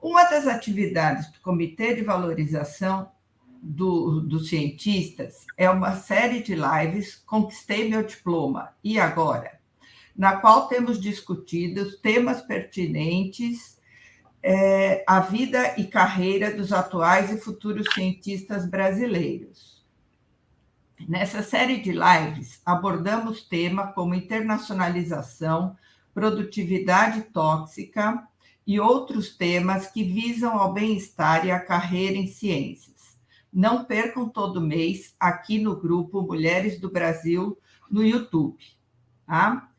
Uma das atividades do Comitê de Valorização dos Cientistas é uma série de lives Conquistei Meu Diploma, e agora? Na qual temos discutido temas pertinentes à vida e carreira dos atuais e futuros cientistas brasileiros. Nessa série de lives, abordamos temas como internacionalização, produtividade tóxica e outros temas que visam ao bem-estar e à carreira em ciências. Não percam todo mês aqui no grupo Mulheres do Brasil no YouTube. Tá?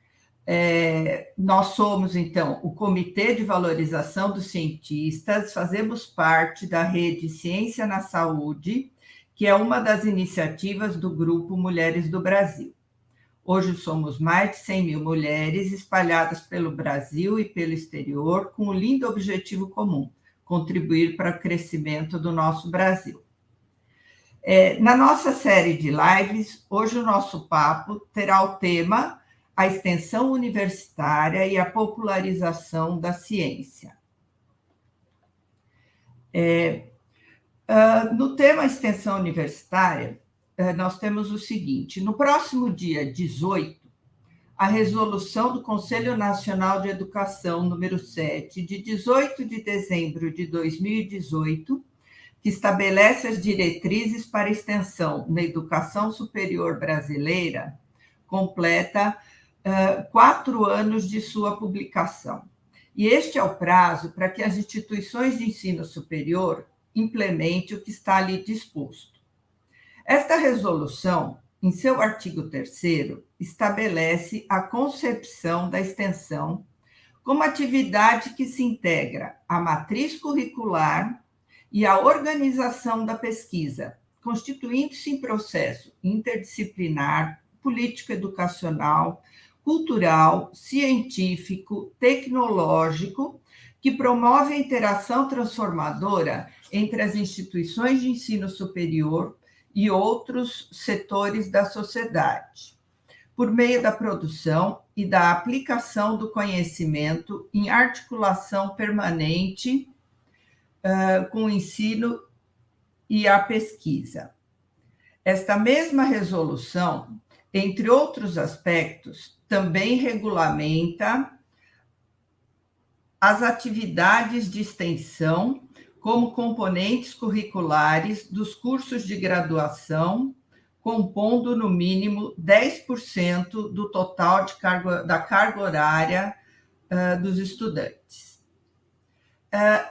Nós somos, então, o Comitê de Valorização dos Cientistas, fazemos parte da rede Ciência na Saúde, que é uma das iniciativas do grupo Mulheres do Brasil. Hoje somos mais de 100 mil mulheres espalhadas pelo Brasil e pelo exterior, com um lindo objetivo comum: contribuir para o crescimento do nosso Brasil. Na nossa série de lives, hoje o nosso papo terá o tema a extensão universitária e a popularização da ciência. No tema extensão universitária, nós temos o seguinte: no próximo dia 18, a resolução do Conselho Nacional de Educação, número 7, de 18 de dezembro de 2018, que estabelece as diretrizes para extensão na educação superior brasileira, completa 4 anos de sua publicação. E este é o prazo para que as instituições de ensino superior implementem o que está ali disposto. Esta resolução, em seu artigo 3º, estabelece a concepção da extensão como atividade que se integra à matriz curricular e à organização da pesquisa, constituindo-se em processo interdisciplinar, político-educacional, cultural, científico, tecnológico, que promove a interação transformadora entre as instituições de ensino superior e outros setores da sociedade, por meio da produção e da aplicação do conhecimento em articulação permanente com o ensino e a pesquisa. Esta mesma resolução, entre outros aspectos, também regulamenta as atividades de extensão como componentes curriculares dos cursos de graduação, compondo no mínimo 10% do total da carga horária dos estudantes.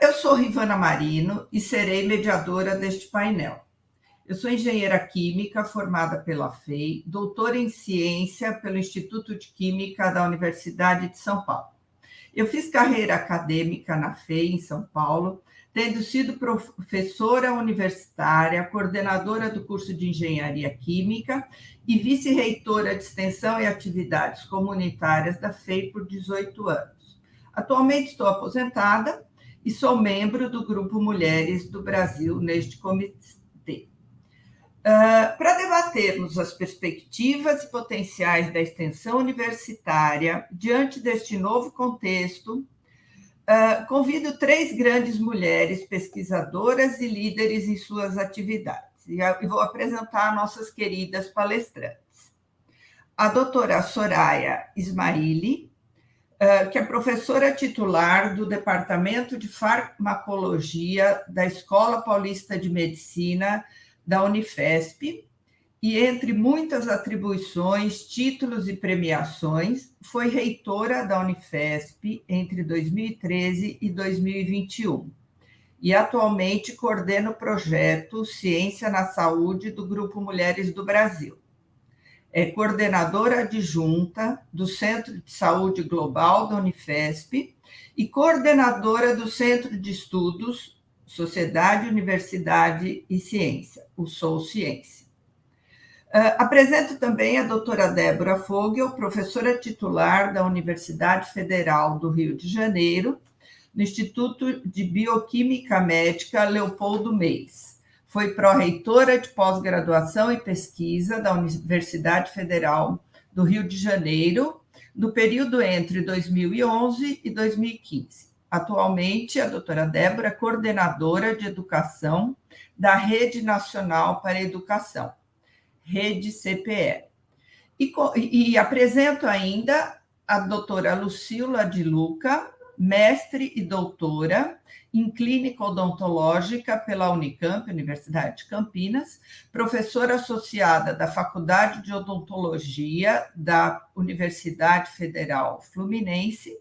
Eu sou Rivana Marino e serei mediadora deste painel. Eu sou engenheira química formada pela FEI, doutora em ciência pelo Instituto de Química da Universidade de São Paulo. Eu fiz carreira acadêmica na FEI, em São Paulo, tendo sido professora universitária, coordenadora do curso de Engenharia Química e vice-reitora de Extensão e Atividades Comunitárias da FEI por 18 anos. Atualmente estou aposentada e sou membro do Grupo Mulheres do Brasil neste comitê. Para debatermos as perspectivas e potenciais da extensão universitária diante deste novo contexto, convido 3 grandes mulheres pesquisadoras e líderes em suas atividades. E vou apresentar nossas queridas palestrantes. A doutora Soraya Ismaili, que é professora titular do Departamento de Farmacologia da Escola Paulista de Medicina da Unifesp, e entre muitas atribuições, títulos e premiações, foi reitora da Unifesp entre 2013 e 2021. E atualmente coordena o projeto Ciência na Saúde do Grupo Mulheres do Brasil. É coordenadora adjunta do Centro de Saúde Global da Unifesp e coordenadora do Centro de Estudos Sociedade, Universidade e Ciência, o Sou Ciência. Apresento também a doutora Débora Fogel, professora titular da Universidade Federal do Rio de Janeiro, no Instituto de Bioquímica Médica Leopoldo Meis. Foi pró-reitora de pós-graduação e pesquisa da Universidade Federal do Rio de Janeiro, no período entre 2011 e 2015. Atualmente, a doutora Débora é coordenadora de educação da Rede Nacional para a Educação, Rede CPE. E apresento ainda a doutora Lucila de Luca, mestre e doutora em clínica odontológica pela Unicamp, Universidade de Campinas, professora associada da Faculdade de Odontologia da Universidade Federal Fluminense.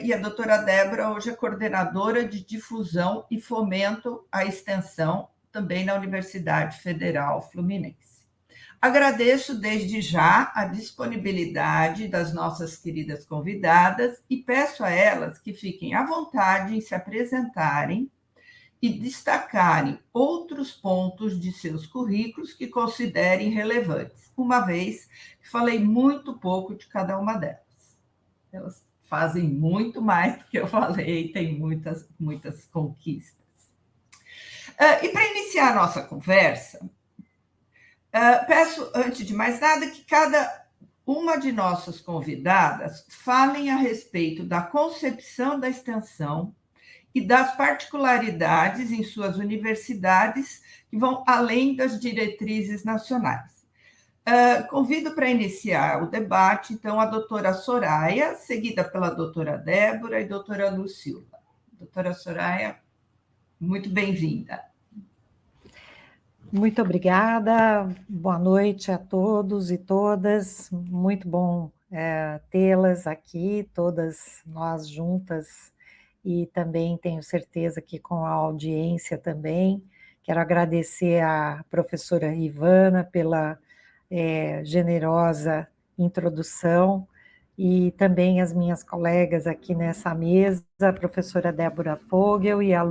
E a doutora Débora hoje é coordenadora de difusão e fomento à extensão também na Universidade Federal Fluminense. Agradeço desde já a disponibilidade das nossas queridas convidadas e peço a elas que fiquem à vontade em se apresentarem e destacarem outros pontos de seus currículos que considerem relevantes, uma vez que falei muito pouco de cada uma delas. Elas fazem muito mais do que eu falei, tem muitas conquistas. E para iniciar a nossa conversa, peço, antes de mais nada, que cada uma de nossas convidadas falem a respeito da concepção da extensão e das particularidades em suas universidades que vão além das diretrizes nacionais. Convido para iniciar o debate, então, a doutora Soraya, seguida pela doutora Débora e doutora Lucila. Doutora Soraya, muito bem-vinda. Muito obrigada, boa noite a todos e todas, muito bom tê-las aqui, todas nós juntas, e também tenho certeza que com a audiência também. Quero agradecer à professora Ivana pela generosa introdução, e também as minhas colegas aqui nessa mesa, a professora Débora Fogel e a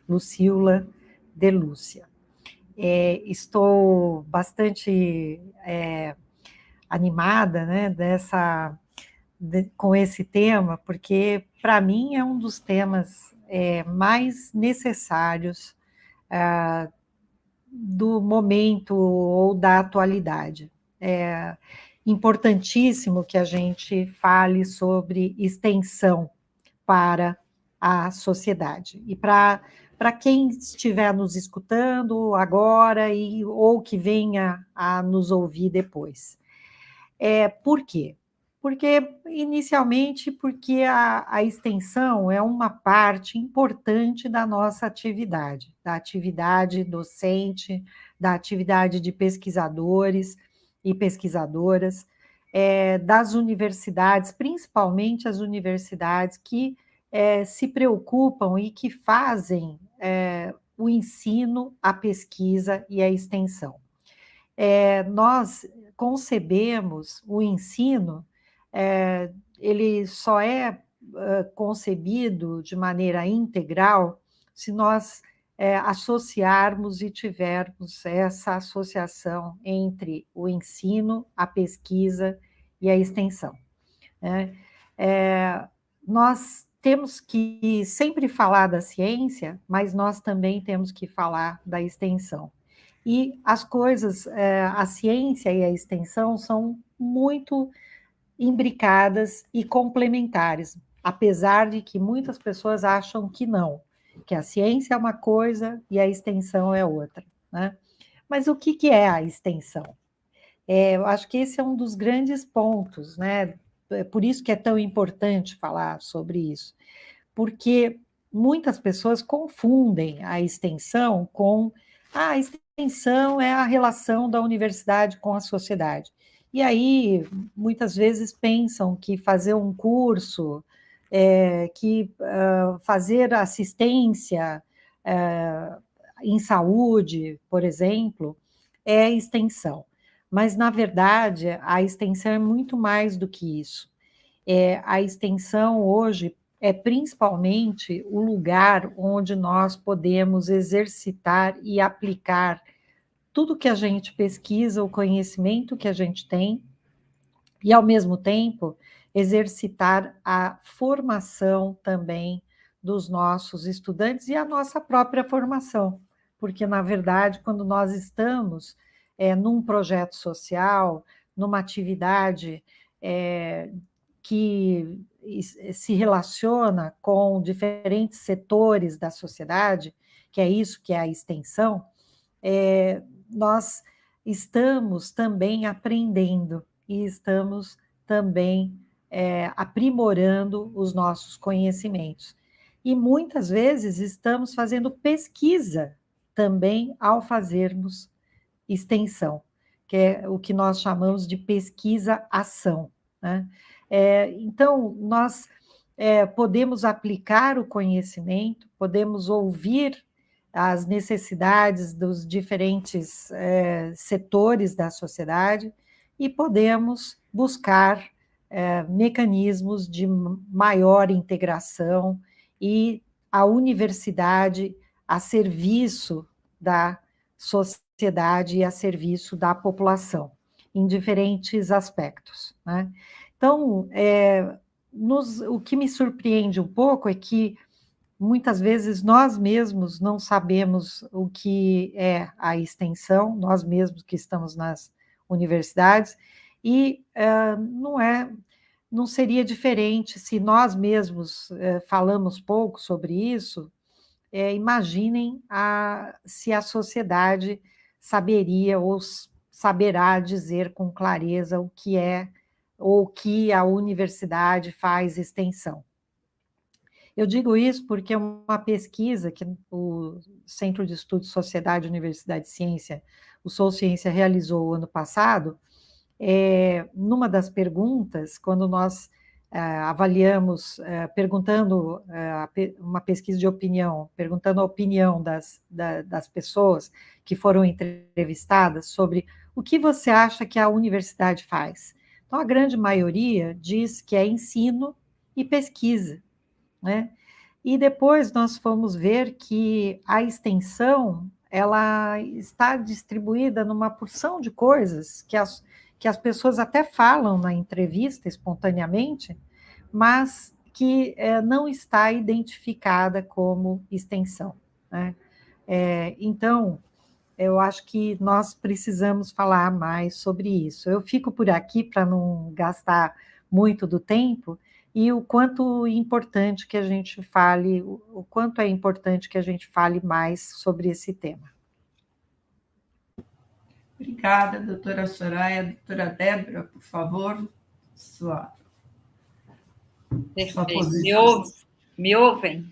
Lucila de Lúcia. Estou bastante animada, né, com esse tema, porque para mim é um dos temas mais necessários do momento ou da atualidade. É importantíssimo que a gente fale sobre extensão para a sociedade. E para quem estiver nos escutando agora ou que venha a nos ouvir depois. Por quê? Inicialmente, porque a extensão é uma parte importante da nossa atividade, da atividade docente, da atividade de pesquisadores e pesquisadoras, das universidades, principalmente as universidades que se preocupam e que fazem o ensino, a pesquisa e a extensão. Nós concebemos o ensino, ele só é concebido de maneira integral se nós associarmos e tivermos essa associação entre o ensino, a pesquisa e a extensão. Nós temos que sempre falar da ciência, mas nós também temos que falar da extensão. E as coisas, a ciência e a extensão são muito imbricadas e complementares, apesar de que muitas pessoas acham que não, que a ciência é uma coisa e a extensão é outra, né? Mas o que é a extensão? Eu acho que esse é um dos grandes pontos, né? Por isso que é tão importante falar sobre isso, porque muitas pessoas confundem a extensão com a extensão é a relação da universidade com a sociedade. E aí, muitas vezes pensam que fazer um curso, fazer assistência em saúde, por exemplo, é extensão. Mas, na verdade, a extensão é muito mais do que isso. A extensão hoje é principalmente o lugar onde nós podemos exercitar e aplicar tudo que a gente pesquisa, o conhecimento que a gente tem, e, ao mesmo tempo, exercitar a formação também dos nossos estudantes e a nossa própria formação. Porque, na verdade, quando nós estamos num projeto social, numa atividade que se relaciona com diferentes setores da sociedade, que é isso que é a extensão, nós estamos também aprendendo e estamos também aprimorando os nossos conhecimentos. E muitas vezes estamos fazendo pesquisa também ao fazermos extensão, que é o que nós chamamos de pesquisa-ação, né? Então, nós podemos aplicar o conhecimento, podemos ouvir as necessidades dos diferentes setores da sociedade e podemos buscar mecanismos de maior integração e a universidade a serviço da sociedade e a serviço da população, em diferentes aspectos, né? Então, o que me surpreende um pouco é que muitas vezes nós mesmos não sabemos o que é a extensão, nós mesmos que estamos nas universidades, e não seria diferente se nós mesmos falamos pouco sobre isso. Imaginem se a sociedade saberia ou saberá dizer com clareza o que é ou que a universidade faz extensão. Eu digo isso porque uma pesquisa que o Centro de Estudos Sociedade, Universidade e Ciência, o Sou Ciência, realizou ano passado, numa das perguntas, quando nós avaliamos, perguntando, uma pesquisa de opinião, perguntando a opinião das pessoas que foram entrevistadas sobre o que você acha que a universidade faz. Então, a grande maioria diz que é ensino e pesquisa, né? E depois nós fomos ver que a extensão ela está distribuída numa porção de coisas que as pessoas até falam na entrevista espontaneamente, mas que não está identificada como extensão, né? Então, eu acho que nós precisamos falar mais sobre isso. Eu fico por aqui para não gastar muito do tempo, e o quanto importante que a gente fale, o quanto é importante que a gente fale mais sobre esse tema. Obrigada, doutora Soraya. Doutora Débora, por favor, sua posição. Me ouvem?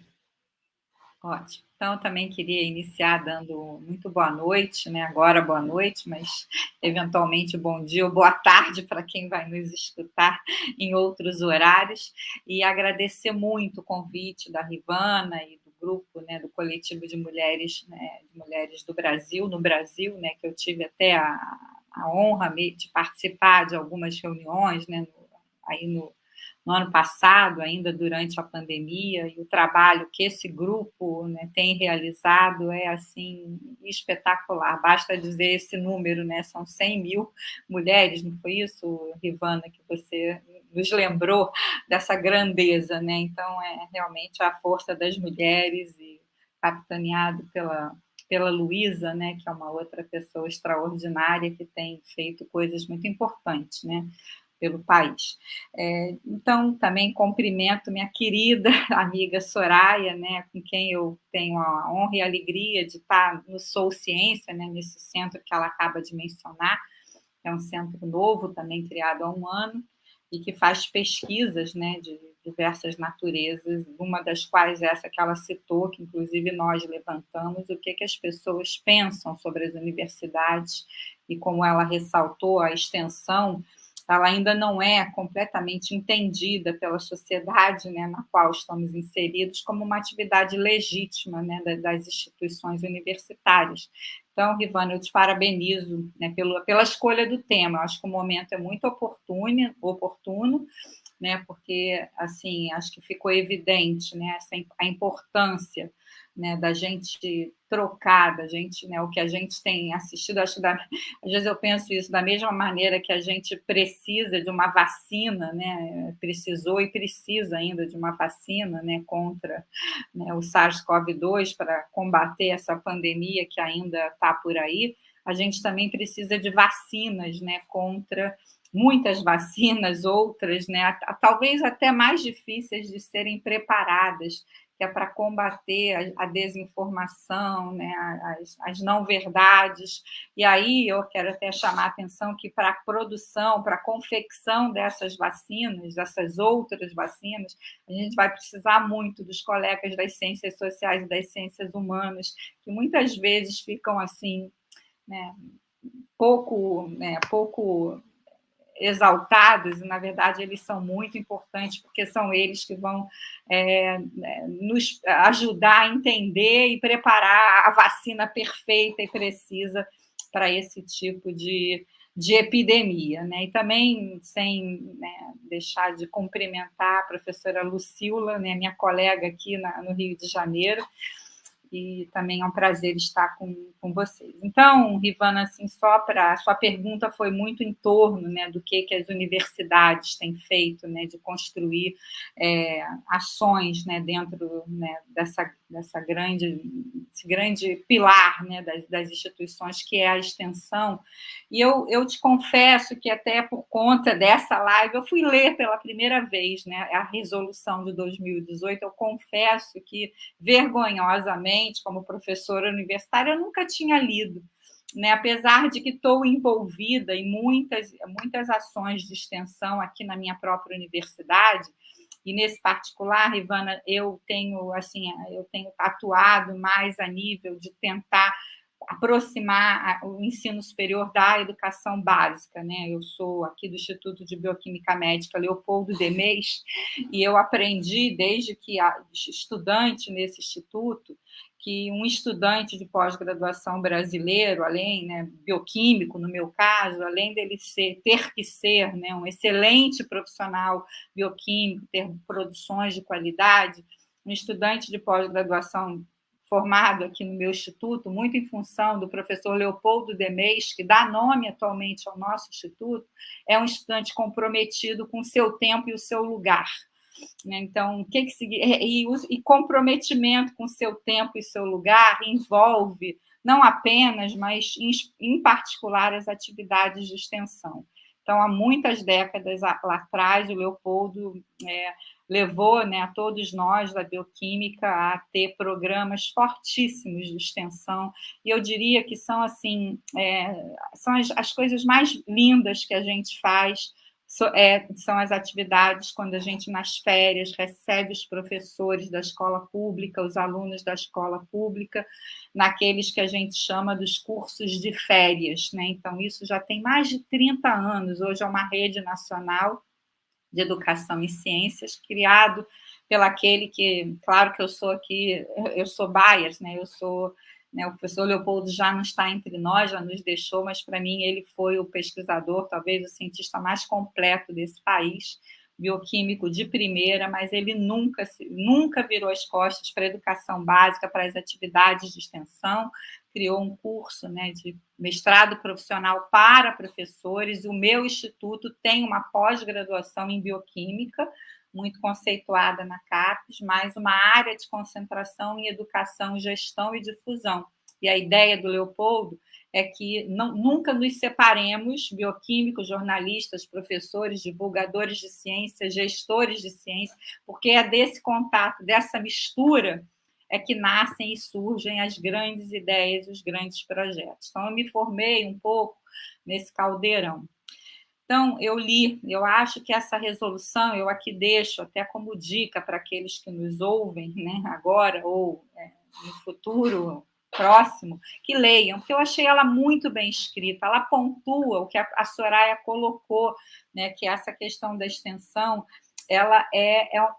Ótimo. Então, eu também queria iniciar dando muito boa noite, né? Agora boa noite, mas eventualmente bom dia ou boa tarde para quem vai nos escutar em outros horários, e agradecer muito o convite da Rivana e do grupo, né, do coletivo de mulheres, né, de mulheres do Brasil, no Brasil, né, que eu tive até a honra de participar de algumas reuniões, né, aí no ano passado, ainda durante a pandemia, e o trabalho que esse grupo, né, tem realizado é, assim, espetacular. Basta dizer esse número, né, são 100 mil mulheres, não foi isso, Rivana, que você nos lembrou dessa grandeza, né? Então, é realmente a força das mulheres, e capitaneado pela Luísa, né, que é uma outra pessoa extraordinária que tem feito coisas muito importantes, né, pelo país. Então, também cumprimento minha querida amiga Soraya, né, com quem eu tenho a honra e a alegria de estar no Sou Ciência, né, nesse centro que ela acaba de mencionar. É um centro novo, também criado há um ano, e que faz pesquisas, né, de diversas naturezas, uma das quais essa que ela citou, que inclusive nós levantamos, o que as pessoas pensam sobre as universidades, e como ela ressaltou, a extensão, ela ainda não é completamente entendida pela sociedade, né, na qual estamos inseridos, como uma atividade legítima, né, das instituições universitárias. Então, Rivana, eu te parabenizo, né, pela escolha do tema. Eu acho que o momento é muito oportuno, né, porque, assim, acho que ficou evidente, né, a importância, né, da gente trocar, da gente, né, o que a gente tem assistido. Acho que às vezes eu penso isso da mesma maneira que a gente precisa de uma vacina, né, precisou e precisa ainda de uma vacina, né, contra, né, o SARS-CoV-2 para combater essa pandemia que ainda está por aí. A gente também precisa de vacinas, né, contra muitas vacinas, outras, né, talvez até mais difíceis de serem preparadas, que é para combater a desinformação, né, as não-verdades. E aí eu quero até chamar a atenção que para a produção, para a confecção dessas vacinas, dessas outras vacinas, a gente vai precisar muito dos colegas das ciências sociais e das ciências humanas, que muitas vezes ficam assim, né, pouco exaltados, e, na verdade, eles são muito importantes, porque são eles que vão nos ajudar a entender e preparar a vacina perfeita e precisa para esse tipo de epidemia. Né? E também, sem deixar de cumprimentar a professora Lucila, né, minha colega aqui no Rio de Janeiro, e também é um prazer estar com vocês. Então, Rivana, assim, só para a sua pergunta foi muito em torno, né, do que as universidades têm feito, né, de construir ações, né, dentro, né, desse grande pilar, né, das instituições, que é a extensão. E eu te confesso que até por conta dessa live eu fui ler pela primeira vez, né, a resolução de 2018. Eu confesso que, vergonhosamente, como professora universitária, eu nunca tinha lido, né? Apesar de que estou envolvida em muitas ações de extensão aqui na minha própria universidade, e nesse particular, Rivana, eu tenho atuado mais a nível de tentar aproximar o ensino superior da educação básica, né? Eu sou aqui do Instituto de Bioquímica Médica Leopoldo Demés, e eu aprendi desde que estudante nesse instituto que um estudante de pós-graduação brasileiro, além, né, bioquímico, no meu caso, além dele ter que ser, né, um excelente profissional bioquímico, ter produções de qualidade, um estudante de pós-graduação formado aqui no meu instituto, muito em função do professor Leopoldo Demés, que dá nome atualmente ao nosso instituto, é um estudante comprometido com o seu tempo e o seu lugar. Então, e comprometimento com o seu tempo e seu lugar envolve não apenas, mas em particular as atividades de extensão. Então, há muitas décadas lá atrás, o Leopoldo levou, né, a todos nós da bioquímica a ter programas fortíssimos de extensão, e eu diria que são assim, são as coisas mais lindas que a gente faz. São as atividades quando a gente, nas férias, recebe os professores da escola pública, os alunos da escola pública, naqueles que a gente chama dos cursos de férias, né? Então, isso já tem mais de 30 anos. Hoje é uma rede nacional de educação e ciências, criado pelaquele que, claro que eu sou aqui, eu sou bias, né? O professor Leopoldo já não está entre nós, já nos deixou, mas para mim ele foi o pesquisador, talvez o cientista mais completo desse país, bioquímico de primeira, mas ele nunca virou as costas para a educação básica, para as atividades de extensão, criou um curso, né, de mestrado profissional para professores. O meu instituto tem uma pós-graduação em bioquímica, muito conceituada na CAPES, mais uma área de concentração em educação, gestão e difusão. E a ideia do Leopoldo é que nunca nos separemos, bioquímicos, jornalistas, professores, divulgadores de ciência, gestores de ciência, porque é desse contato, dessa mistura, é que nascem e surgem as grandes ideias, os grandes projetos. Então, eu me formei um pouco nesse caldeirão. Então, eu acho que essa resolução, eu aqui deixo até como dica para aqueles que nos ouvem, né, agora ou no futuro próximo, que leiam, porque eu achei ela muito bem escrita, ela pontua o que a Soraya colocou, né, que essa questão da extensão, ela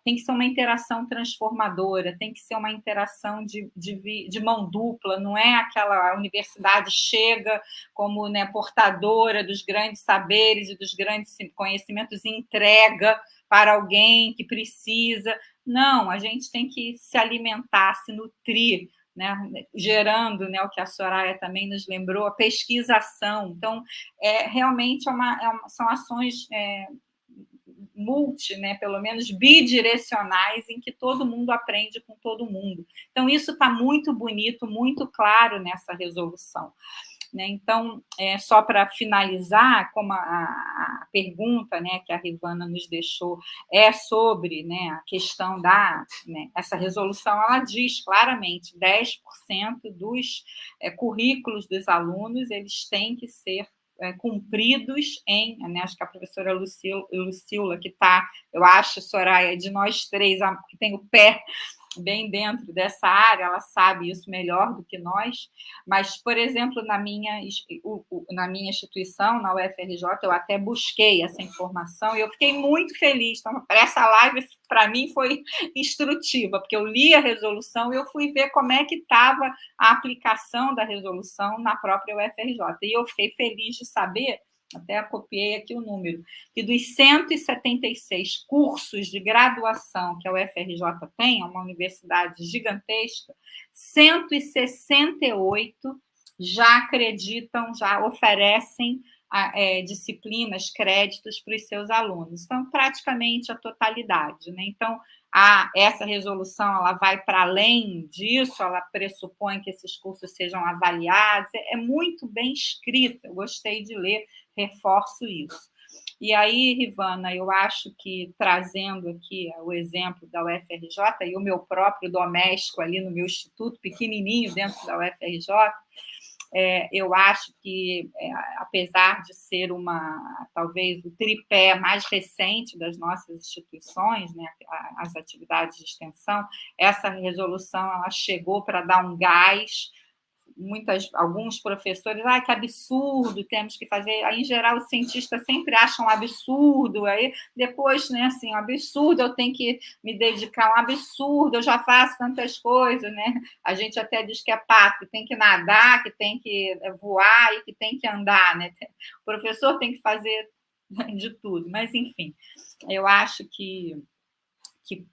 tem que ser uma interação transformadora, tem que ser uma interação de mão dupla, não é aquela universidade chega como, né, portadora dos grandes saberes e dos grandes conhecimentos e entrega para alguém que precisa. Não, a gente tem que se alimentar, se nutrir, né, gerando, né, o que a Soraya também nos lembrou, a pesquisação. Então, realmente são ações né, pelo menos bidirecionais, em que todo mundo aprende com todo mundo. Então, isso está muito bonito, muito claro nessa resolução. né? Então, só para finalizar, como a pergunta, né, que a Rivana nos deixou é sobre, né, a questão da, né, essa resolução, ela diz claramente 10% dos currículos dos alunos, eles têm que ser cumpridos em, né, acho que a professora Lucila, que está, eu acho, Soraya, de nós três, que tem o pé bem dentro dessa área, ela sabe isso melhor do que nós, mas, por exemplo, na minha instituição, na UFRJ, eu até busquei essa informação e eu fiquei muito feliz. Então, essa live, para mim, foi instrutiva, porque eu li a resolução e eu fui ver como é que estava a aplicação da resolução na própria UFRJ. E eu fiquei feliz de saber, até copiei aqui o número, que dos 176 cursos de graduação que a UFRJ tem, é uma universidade gigantesca, 168 já acreditam, já oferecem disciplinas, créditos para os seus alunos. Então, praticamente a totalidade, né? Então, essa resolução ela vai para além disso, ela pressupõe que esses cursos sejam avaliados, é muito bem escrita, eu gostei de ler, reforço isso. E aí, Rivana, eu acho que, trazendo aqui o exemplo da UFRJ e o meu próprio doméstico ali no meu instituto, pequenininho dentro da UFRJ, eu acho que, apesar de ser talvez o tripé mais recente das nossas instituições, né, as atividades de extensão, essa resolução ela chegou para dar um gás. Alguns professores, que absurdo, temos que fazer. Aí, em geral, os cientistas sempre acham um absurdo, aí depois, né, assim, um absurdo, eu tenho que me dedicar, um absurdo, eu já faço tantas coisas, né? A gente até diz que é pato, que tem que nadar, que tem que voar e que tem que andar, né? O professor tem que fazer de tudo, mas, enfim, eu acho que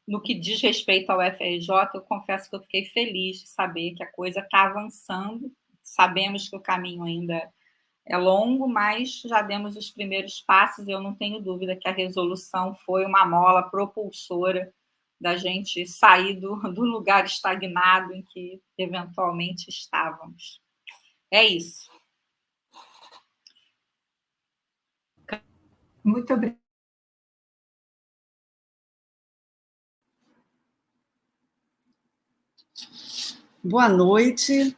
no que diz respeito ao FRJ, eu confesso que eu fiquei feliz de saber que a coisa está avançando. Sabemos que o caminho ainda é longo, mas já demos os primeiros passos e eu não tenho dúvida que a resolução foi uma mola propulsora da gente sair do lugar estagnado em que eventualmente estávamos. É isso. Muito obrigada. Boa noite.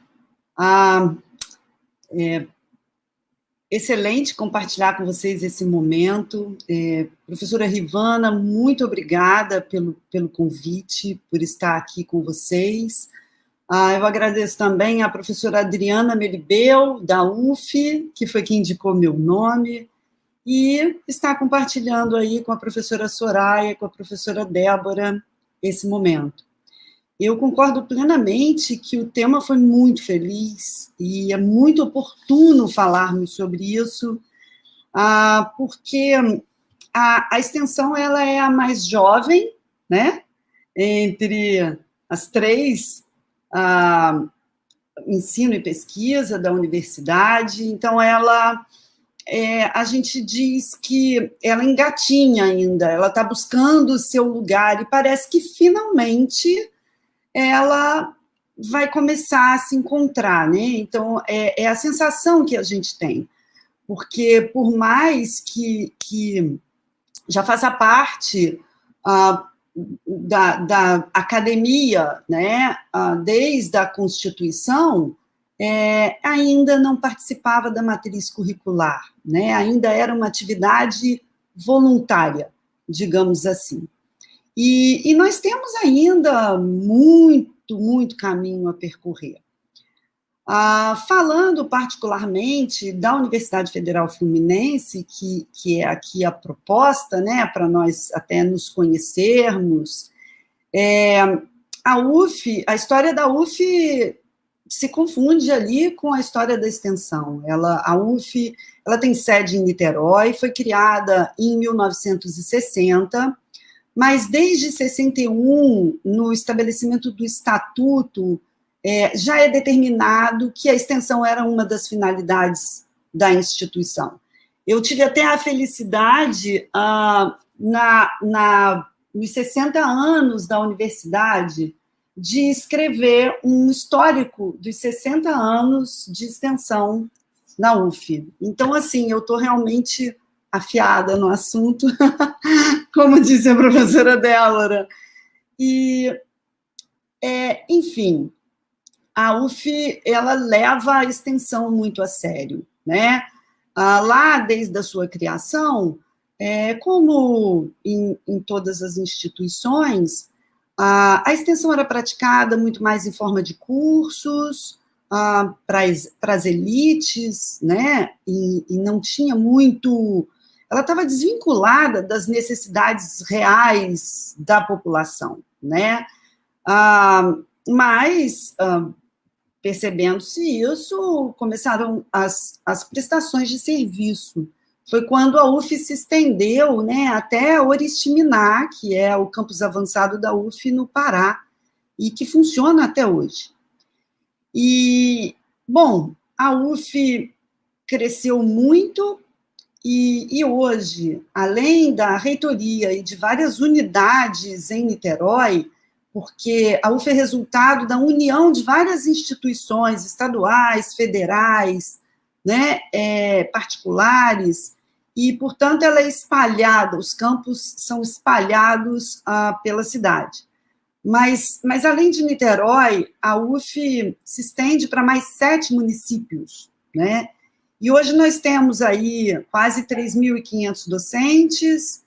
Excelente compartilhar com vocês esse momento. Professora Rivana, muito obrigada pelo convite, por estar aqui com vocês. Eu agradeço também à professora Adriana Melibel, da UF, que foi quem indicou meu nome, e está compartilhando aí com a professora Soraya, com a professora Débora, esse momento. Eu concordo plenamente que o tema foi muito feliz e é muito oportuno falarmos sobre isso, porque a extensão ela é a mais jovem, né, entre as três, ensino e pesquisa da universidade, então a gente diz que ela engatinha ainda, ela está buscando o seu lugar e parece que finalmente ela vai começar a se encontrar, né? Então, é a sensação que a gente tem, porque por mais que já faça parte da academia, né, desde a Constituição, ainda não participava da matriz curricular, né? Ainda era uma atividade voluntária, digamos assim. E nós temos ainda muito caminho a percorrer. Falando particularmente da Universidade Federal Fluminense, que é aqui a proposta, né, para nós até nos conhecermos, a história da UF se confunde ali com a história da extensão. A UF ela tem sede em Niterói, foi criada em 1960, mas desde 61, no estabelecimento do estatuto, já é determinado que a extensão era uma das finalidades da instituição. Eu tive até a felicidade, nos 60 anos da universidade, de escrever um histórico dos 60 anos de extensão na UF. Então, assim, eu estou realmente afiada no assunto, como disse a professora Débora. E, enfim, a UF, ela leva a extensão muito a sério, né? Lá, desde a sua criação, como em todas as instituições, a extensão era praticada muito mais em forma de cursos, para as elites, né? E não tinha muito... Ela estava desvinculada das necessidades reais da população, né? Mas, percebendo-se isso, começaram as prestações de serviço. Foi quando a UF se estendeu, né, até Oriximiná, que é o campus avançado da UF no Pará, e que funciona até hoje. E, bom, a UF cresceu muito, e hoje, além da reitoria e de várias unidades em Niterói, porque a UF é resultado da união de várias instituições estaduais, federais, né, particulares, e, portanto, ela é espalhada, os campos são espalhados pela cidade. Mas, além de Niterói, a UF se estende para mais 7 municípios, né? E hoje nós temos aí quase 3.500 docentes,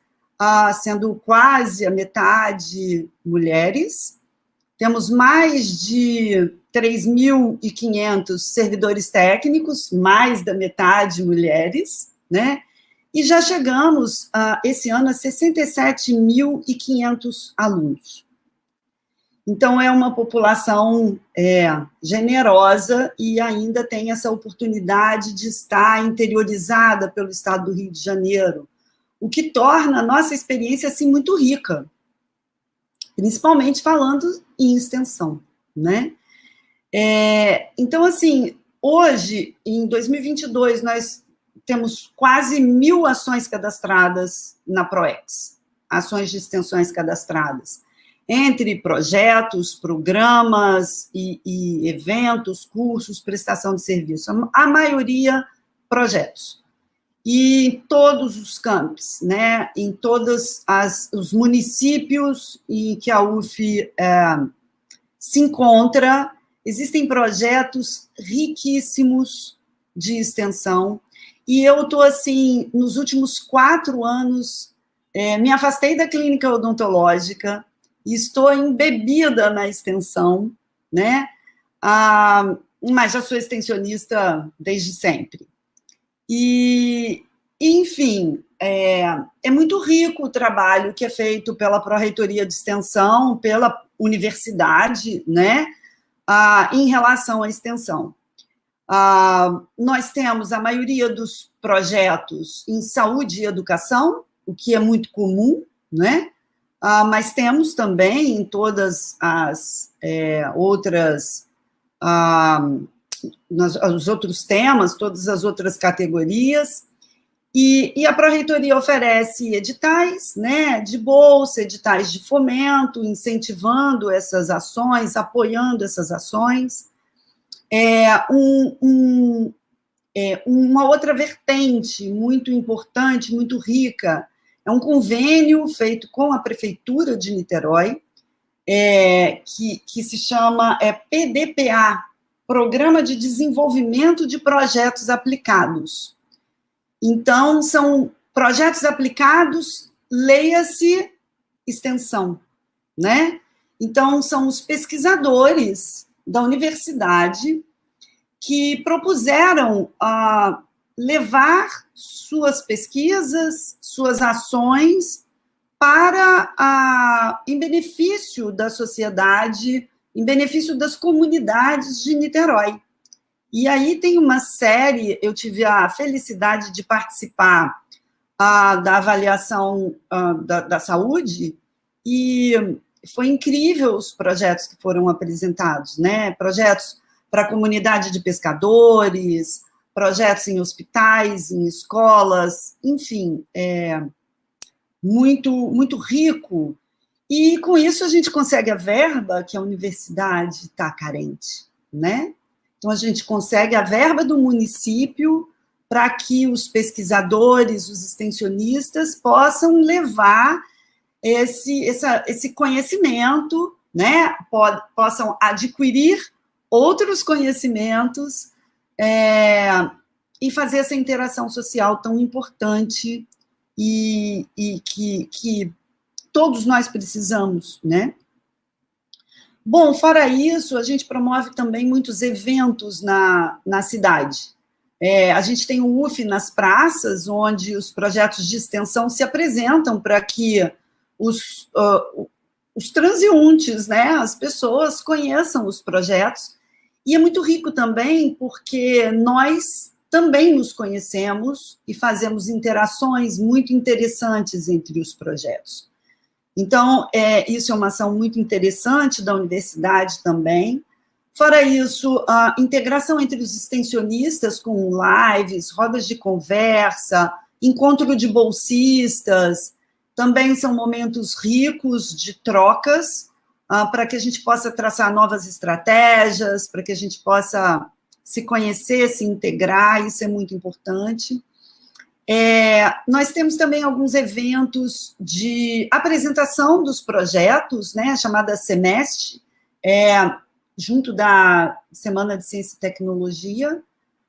sendo quase a metade mulheres. Temos mais de 3.500 servidores técnicos, mais da metade mulheres, né? E já chegamos, esse ano, a 67.500 alunos. Então, é uma população generosa e ainda tem essa oportunidade de estar interiorizada pelo estado do Rio de Janeiro, o que torna a nossa experiência, assim, muito rica, principalmente falando em extensão, né? Então, assim, hoje, em 2022, nós temos quase 1.000 ações cadastradas na PROEX, ações de extensões cadastradas, entre projetos, programas e eventos, cursos, prestação de serviço. A maioria, projetos. E em todos os campos, né? Em todos os municípios em que a UF se encontra, existem projetos riquíssimos de extensão. E eu estou, assim, nos últimos 4 anos, me afastei da clínica odontológica, estou embebida na extensão, né? Mas já sou extensionista desde sempre. E, enfim, é muito rico o trabalho que é feito pela Pró-Reitoria de Extensão, pela universidade, né? Em relação à extensão. Nós temos a maioria dos projetos em saúde e educação, o que é muito comum, né? Mas temos também em todas as outras, os outros temas, todas as outras categorias, e a Pró-Reitoria oferece editais, né, de bolsa, editais de fomento, incentivando essas ações, apoiando essas ações. Uma outra vertente muito importante, muito rica, é um convênio feito com a Prefeitura de Niterói, que se chama PDPA, Programa de Desenvolvimento de Projetos Aplicados. Então, são projetos aplicados, leia-se extensão, né? Então, são os pesquisadores da universidade que propuseram levar suas pesquisas, suas ações em benefício da sociedade, em benefício das comunidades de Niterói. E aí tem uma série, eu tive a felicidade de participar da avaliação da saúde, e foi incrível os projetos que foram apresentados, né? Projetos para a comunidade de pescadores, projetos em hospitais, em escolas, enfim, muito, muito rico. E, com isso, a gente consegue a verba que a universidade está carente, né? Então, a gente consegue a verba do município para que os pesquisadores, os extensionistas, possam levar esse conhecimento, né? Possam adquirir outros conhecimentos e fazer essa interação social tão importante e que todos nós precisamos, né? Bom, fora isso, a gente promove também muitos eventos na cidade. A gente tem o UF nas praças, onde os projetos de extensão se apresentam para que os transeuntes, né, as pessoas conheçam os projetos, e é muito rico também, porque nós também nos conhecemos e fazemos interações muito interessantes entre os projetos. Então, isso é uma ação muito interessante da universidade também. Fora isso, a integração entre os extensionistas com lives, rodas de conversa, encontro de bolsistas, também são momentos ricos de trocas, para que a gente possa traçar novas estratégias, para que a gente possa se conhecer, se integrar, isso é muito importante. Nós temos também alguns eventos de apresentação dos projetos, né, chamada Semestre, junto da Semana de Ciência e Tecnologia,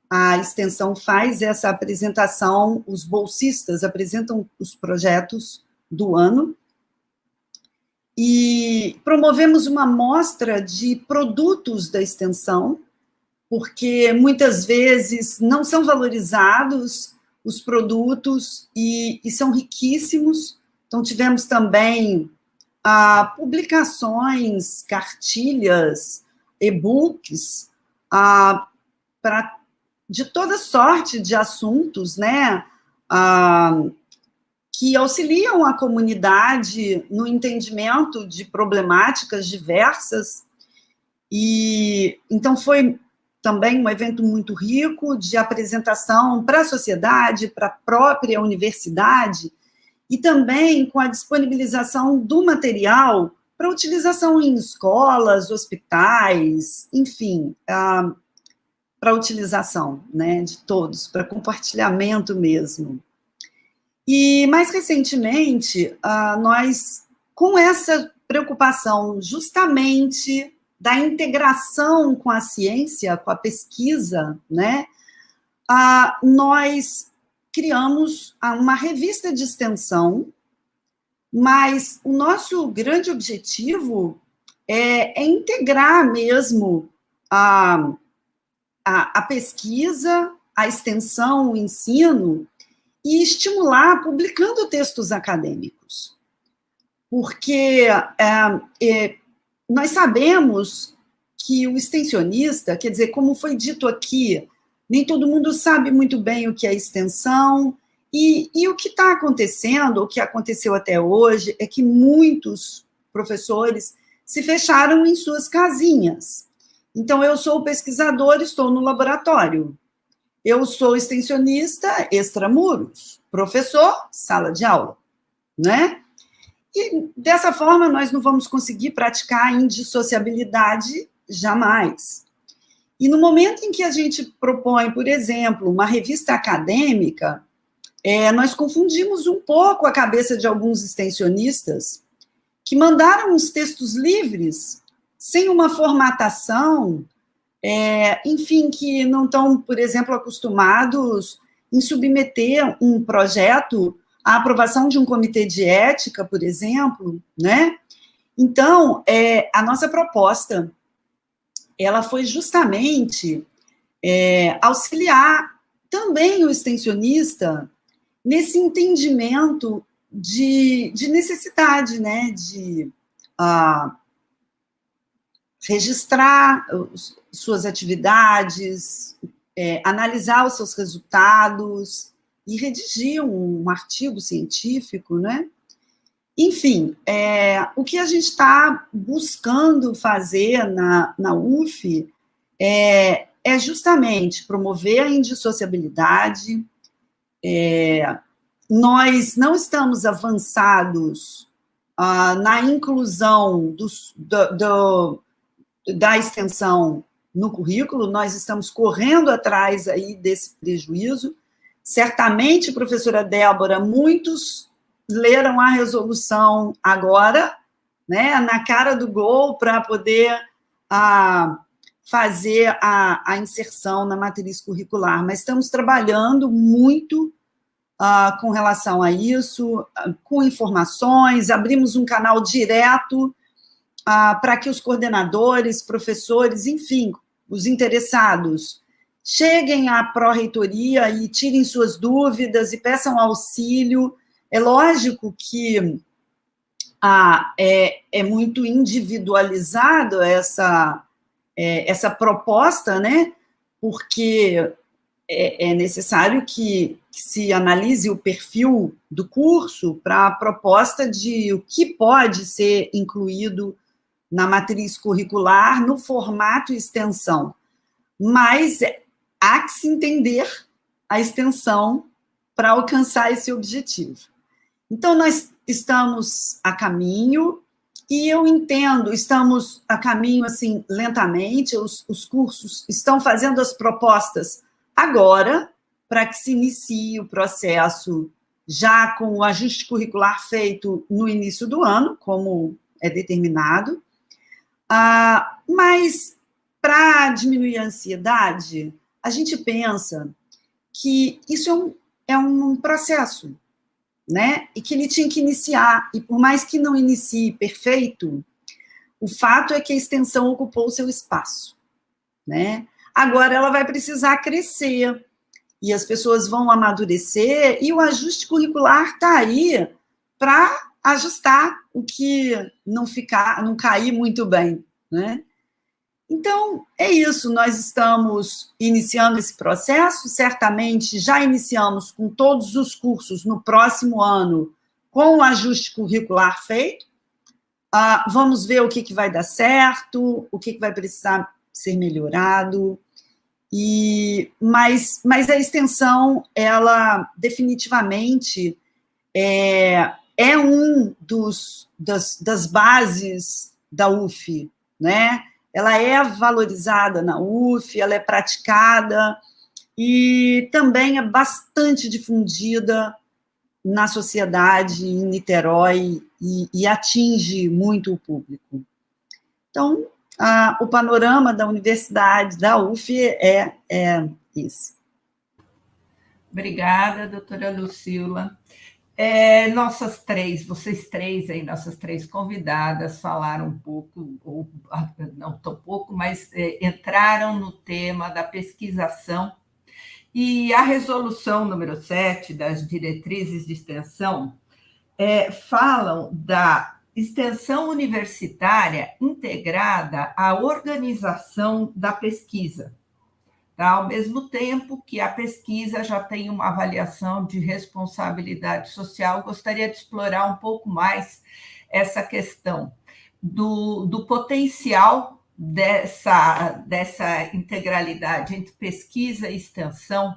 a extensão faz essa apresentação, os bolsistas apresentam os projetos do ano, e promovemos uma mostra de produtos da extensão, porque muitas vezes não são valorizados os produtos e são riquíssimos. Então, tivemos também publicações, cartilhas, e-books, de toda sorte de assuntos, né, que auxiliam a comunidade no entendimento de problemáticas diversas. E então foi também um evento muito rico de apresentação para a sociedade, para a própria universidade, e também com a disponibilização do material para utilização em escolas, hospitais, enfim, para utilização, né, de todos, para compartilhamento mesmo. E, mais recentemente, nós, com essa preocupação justamente da integração com a ciência, com a pesquisa, né, nós criamos uma revista de extensão, mas o nosso grande objetivo é integrar mesmo a pesquisa, a extensão, o ensino, e estimular publicando textos acadêmicos. Porque nós sabemos que o extensionista, quer dizer, como foi dito aqui, nem todo mundo sabe muito bem o que é extensão, e o que está acontecendo, o que aconteceu até hoje, é que muitos professores se fecharam em suas casinhas. Então, eu sou pesquisador, estou no laboratório. Eu sou extensionista, extramuros. Professor, sala de aula, né? E, dessa forma, nós não vamos conseguir praticar a indissociabilidade jamais. E no momento em que a gente propõe, por exemplo, uma revista acadêmica, nós confundimos um pouco a cabeça de alguns extensionistas que mandaram os textos livres, sem uma formatação, enfim, que não estão, por exemplo, acostumados em submeter um projeto à aprovação de um comitê de ética, por exemplo, né? Então, a nossa proposta, ela foi justamente auxiliar também o extensionista nesse entendimento de necessidade, né, de registrar suas atividades, analisar os seus resultados e redigir um artigo científico, né? Enfim, o que a gente está buscando fazer na UF é justamente promover a indissociabilidade. Nós não estamos avançados na inclusão da extensão no currículo, nós estamos correndo atrás aí desse prejuízo. Certamente, professora Débora, muitos leram a resolução agora, né, na cara do gol, para poder fazer a inserção na matriz curricular, mas estamos trabalhando muito com relação a isso, com informações, abrimos um canal direto para que os coordenadores, professores, enfim, os interessados, cheguem à pró-reitoria e tirem suas dúvidas e peçam auxílio. É lógico que é muito individualizado essa proposta, né? Porque é necessário que se analise o perfil do curso para a proposta de o que pode ser incluído na matriz curricular no formato extensão. Mas há que se entender a extensão para alcançar esse objetivo. Então, nós estamos a caminho, e eu entendo, estamos a caminho, assim, lentamente, os cursos estão fazendo as propostas agora, para que se inicie o processo já com o ajuste curricular feito no início do ano, como é determinado. Mas, para diminuir a ansiedade, a gente pensa que isso é um processo, né? E que ele tinha que iniciar, e por mais que não inicie perfeito, o fato é que a extensão ocupou o seu espaço, né? Agora ela vai precisar crescer, e as pessoas vão amadurecer, e o ajuste curricular está aí para ajustar o que não cair muito bem, né? Então, é isso, nós estamos iniciando esse processo, certamente já iniciamos com todos os cursos no próximo ano, com o ajuste curricular feito. Vamos ver o que vai dar certo, o que vai precisar ser melhorado, mas a extensão, ela definitivamente é um das bases da UF, né? Ela é valorizada na UF, ela é praticada e também é bastante difundida na sociedade em Niterói e atinge muito o público. Então, o panorama da universidade, da UF, é esse. Obrigada, doutora Lucila. Vocês três aí, nossas três convidadas, falaram um pouco, ou não tão pouco, mas entraram no tema da pesquisação, e a resolução número 7 das diretrizes de extensão falam da extensão universitária integrada à organização da pesquisa. Tá? Ao mesmo tempo que a pesquisa já tem uma avaliação de responsabilidade social, gostaria de explorar um pouco mais essa questão do potencial dessa integralidade entre pesquisa e extensão,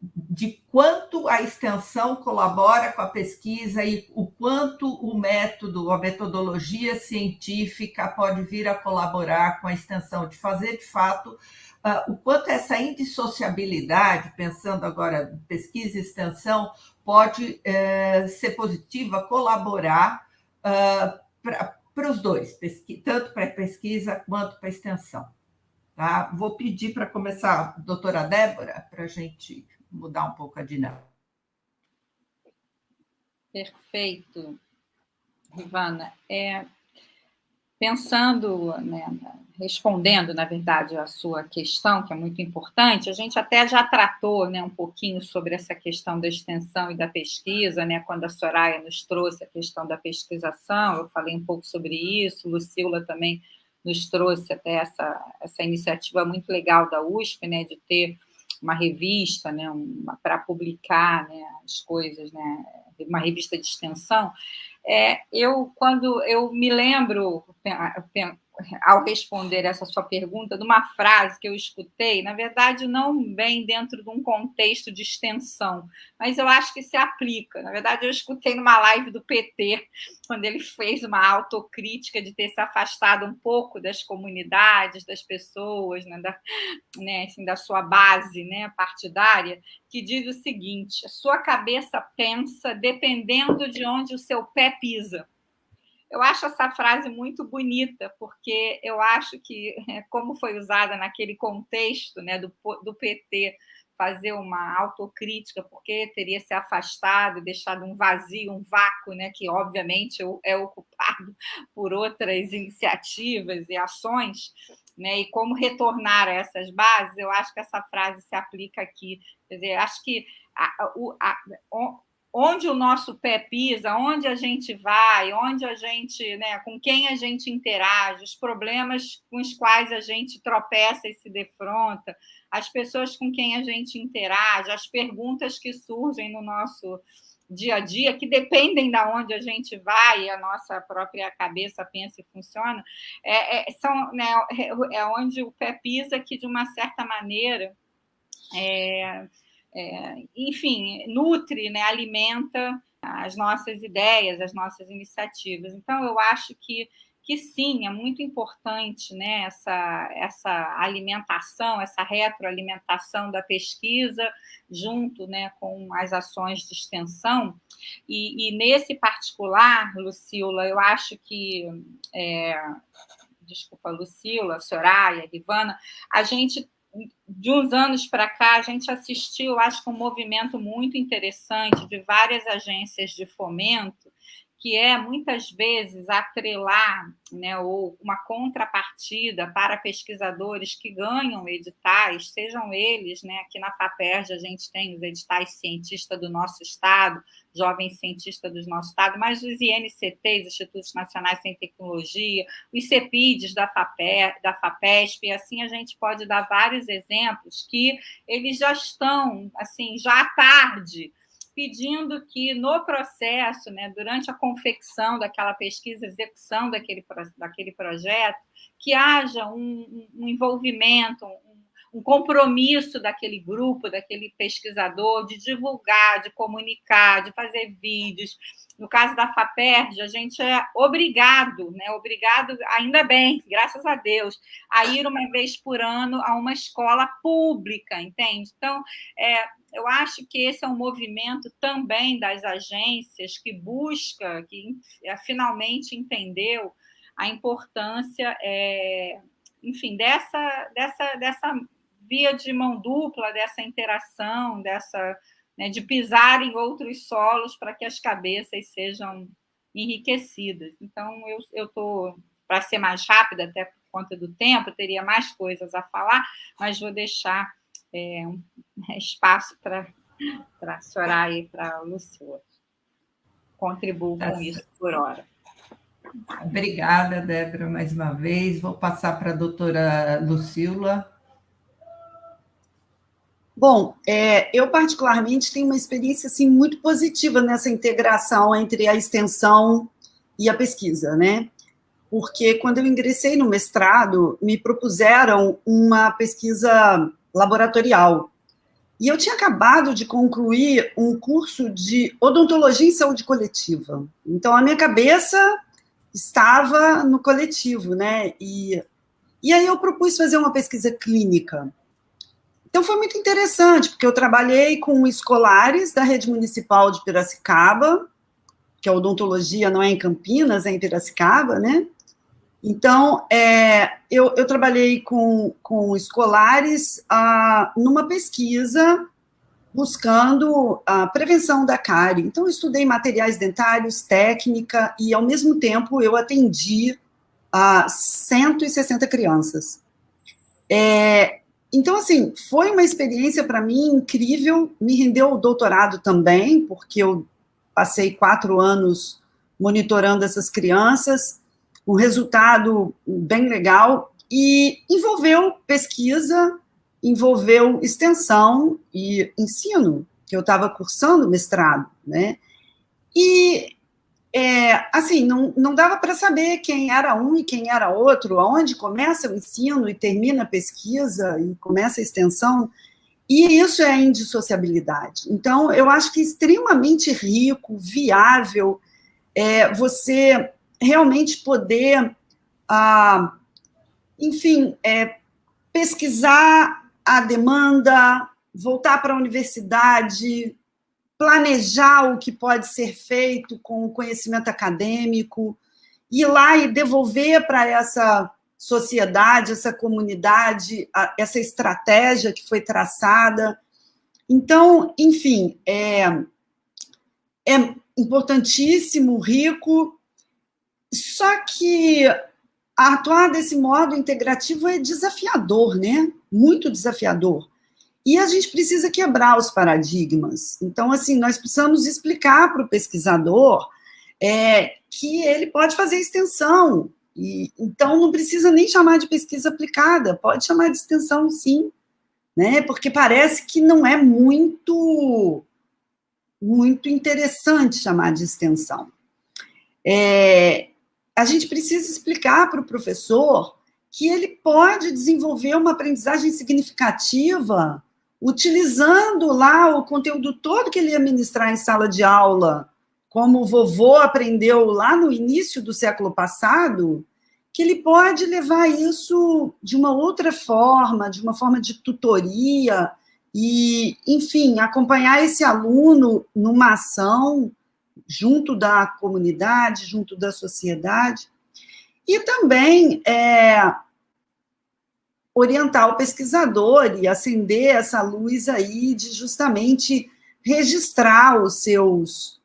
de quanto a extensão colabora com a pesquisa e o quanto o método, a metodologia científica pode vir a colaborar com a extensão, de fazer, de fato, o quanto essa indissociabilidade, pensando agora em pesquisa e extensão, pode ser positiva, colaborar para os dois, tanto para a pesquisa quanto para a extensão. Tá? Vou pedir para começar a doutora Débora, para a gente mudar um pouco a dinâmica. Perfeito, Rivana. Pensando, né, respondendo, na verdade, a sua questão, que é muito importante, a gente até já tratou, né, um pouquinho sobre essa questão da extensão e da pesquisa, né, quando a Soraya nos trouxe a questão da pesquisação, eu falei um pouco sobre isso, Lucila também nos trouxe até essa iniciativa muito legal da USP, né, de ter uma revista, né, para publicar, né, as coisas, né, uma revista de extensão. Quando eu me lembro, ao responder essa sua pergunta, de uma frase que eu escutei, na verdade, não bem dentro de um contexto de extensão, mas eu acho que se aplica. Na verdade, eu escutei numa live do PT, quando ele fez uma autocrítica de ter se afastado um pouco das comunidades, das pessoas, assim, da sua base, partidária, que diz o seguinte: a sua cabeça pensa dependendo de onde o seu pé pisa. Eu acho essa frase muito bonita, porque eu acho que, como foi usada naquele contexto, do PT fazer uma autocrítica, porque teria se afastado, deixado um vazio, um vácuo, que obviamente é ocupado por outras iniciativas e ações, e como retornar a essas bases, eu acho que essa frase se aplica aqui. Quer dizer, acho que onde o nosso pé pisa, onde a gente vai, onde a gente, com quem a gente interage, os problemas com os quais a gente tropeça e se defronta, as pessoas com quem a gente interage, as perguntas que surgem no nosso dia a dia, que dependem de onde a gente vai e a nossa própria cabeça pensa e funciona, é onde o pé pisa, que, de uma certa maneira, enfim, nutre, alimenta as nossas ideias, as nossas iniciativas. Então, eu acho que sim, é muito importante, essa alimentação, essa retroalimentação da pesquisa, junto, com as ações de extensão. E nesse particular, Lucila, eu acho que... Desculpa, Lucila, Soraya, Rivana, a gente... De uns anos para cá, a gente assistiu, acho que um movimento muito interessante de várias agências de fomento, que é, muitas vezes, atrelar, ou uma contrapartida para pesquisadores que ganham editais, sejam eles, aqui na FAPERJ a gente tem os editais cientista do nosso estado, jovem cientista do nosso estado, mas os INCTs, Institutos Nacionais de Tecnologia, os CEPIDs da FAPESP, e assim a gente pode dar vários exemplos que eles já estão, já à tarde, pedindo que, no processo, durante a confecção daquela pesquisa, execução daquele projeto, que haja um envolvimento, um compromisso daquele grupo, daquele pesquisador, de divulgar, de comunicar, de fazer vídeos. No caso da FAPERJ, a gente é obrigado, ainda bem, graças a Deus, a ir uma vez por ano a uma escola pública, entende? Então, eu acho que esse é um movimento também das agências que busca, que finalmente entendeu a importância, enfim, dessa via de mão dupla, dessa interação, de pisar em outros solos para que as cabeças sejam enriquecidas. Então, eu estou, para ser mais rápida, até por conta do tempo, teria mais coisas a falar, mas vou deixar espaço para a Soraya e para a Lucila. Contribuo com isso por hora. Obrigada, Débora, mais uma vez. Vou passar para a doutora Lucila. Bom, eu particularmente tenho uma experiência assim, muito positiva nessa integração entre a extensão e a pesquisa, Porque quando eu ingressei no mestrado, me propuseram uma pesquisa laboratorial. E eu tinha acabado de concluir um curso de odontologia em saúde coletiva. Então, a minha cabeça estava no coletivo, E aí eu propus fazer uma pesquisa clínica. Então, foi muito interessante, porque eu trabalhei com escolares da rede municipal de Piracicaba, que a odontologia não é em Campinas, é em Piracicaba, Então, eu trabalhei com escolares numa pesquisa buscando a prevenção da cárie. Então, eu estudei materiais dentários, técnica, e, ao mesmo tempo, eu atendi 160 crianças. Então, assim, foi uma experiência para mim incrível, me rendeu o doutorado também, porque eu passei 4 anos monitorando essas crianças, um resultado bem legal, e envolveu pesquisa, envolveu extensão e ensino, que eu estava cursando mestrado, E assim, não dava para saber quem era um e quem era outro, aonde começa o ensino e termina a pesquisa e começa a extensão, e isso é a indissociabilidade. Então, eu acho que é extremamente rico, viável, você realmente poder, enfim, pesquisar a demanda, voltar para a universidade, planejar o que pode ser feito com o conhecimento acadêmico, ir lá e devolver para essa sociedade, essa comunidade, essa estratégia que foi traçada. Então, enfim, é importantíssimo, rico, só que atuar desse modo integrativo é desafiador, né? Muito desafiador. E a gente precisa quebrar os paradigmas. Então, assim, nós precisamos explicar para o pesquisador que ele pode fazer extensão. Então, não precisa nem chamar de pesquisa aplicada, pode chamar de extensão, sim, né? Porque parece que não é muito interessante chamar de extensão. A gente precisa explicar para o professor que ele pode desenvolver uma aprendizagem significativa utilizando lá o conteúdo todo que ele ia ministrar em sala de aula, como o vovô aprendeu lá no início do século passado, que ele pode levar isso de uma outra forma, de uma forma de tutoria, e, enfim, acompanhar esse aluno numa ação junto da comunidade, junto da sociedade, e também orientar o pesquisador e acender essa luz aí de justamente registrar os seus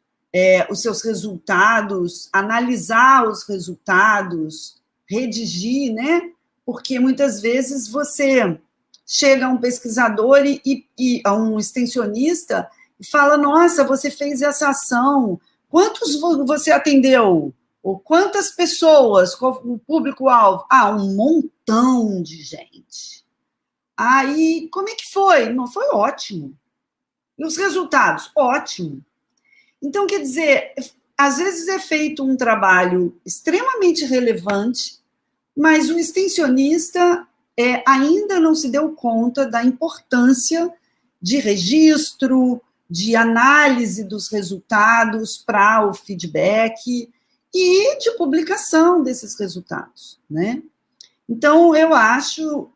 resultados, analisar os resultados, redigir, né? Porque muitas vezes você chega a um pesquisador e a um extensionista e fala, nossa, você fez essa ação, quantos você atendeu? Ou quantas pessoas, o público-alvo? Um montão de gente. Aí, como é que foi? Não, foi ótimo. E os resultados? Ótimo. Então, quer dizer, às vezes é feito um trabalho extremamente relevante, mas o extensionista ainda não se deu conta da importância de registro, de análise dos resultados para o feedback e de publicação desses resultados, né? Então, eu acho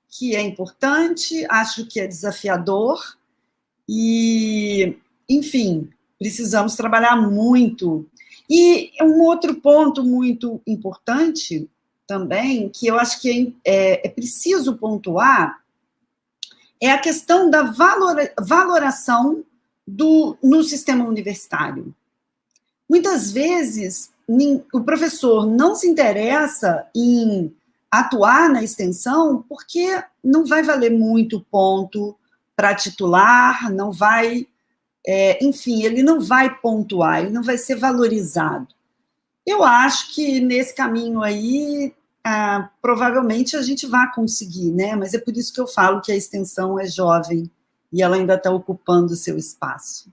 que é importante, acho que é desafiador e, enfim, precisamos trabalhar muito. E um outro ponto muito importante também, que eu acho que é preciso pontuar, é a questão da valoração no sistema universitário. Muitas vezes, o professor não se interessa em atuar na extensão porque não vai valer muito ponto para titular, não vai, enfim, ele não vai pontuar, ele não vai ser valorizado. Eu acho que nesse caminho aí, provavelmente a gente vai conseguir, né? Mas é por isso que eu falo que a extensão é jovem e ela ainda está ocupando o seu espaço.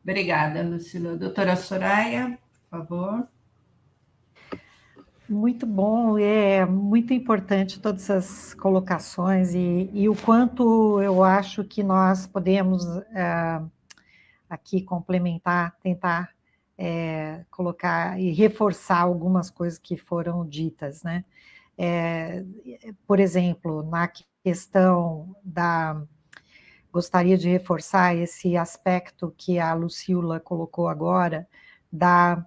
Obrigada, Lucila. Doutora Soraya, por favor. Muito bom, é muito importante todas essas colocações e o quanto eu acho que nós podemos aqui complementar, tentar colocar e reforçar algumas coisas que foram ditas, né? Por exemplo, na questão gostaria de reforçar esse aspecto que a Lucila colocou agora, da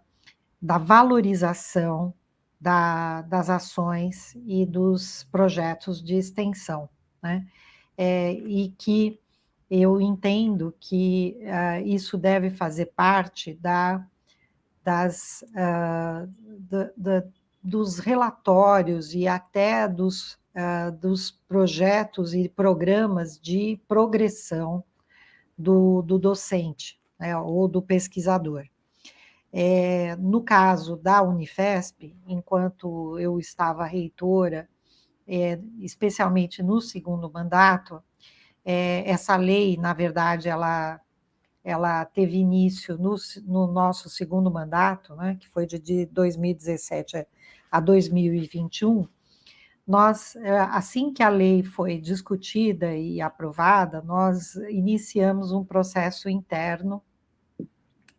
valorização das ações e dos projetos de extensão, né? E que eu entendo que isso deve fazer parte dos relatórios e até dos projetos e programas de progressão do docente, né, ou do pesquisador. No caso da Unifesp, enquanto eu estava reitora, especialmente no segundo mandato, essa lei, na verdade, ela ela teve início no nosso segundo mandato, né, que foi de 2017 a 2021, nós, assim que a lei foi discutida e aprovada, nós iniciamos um processo interno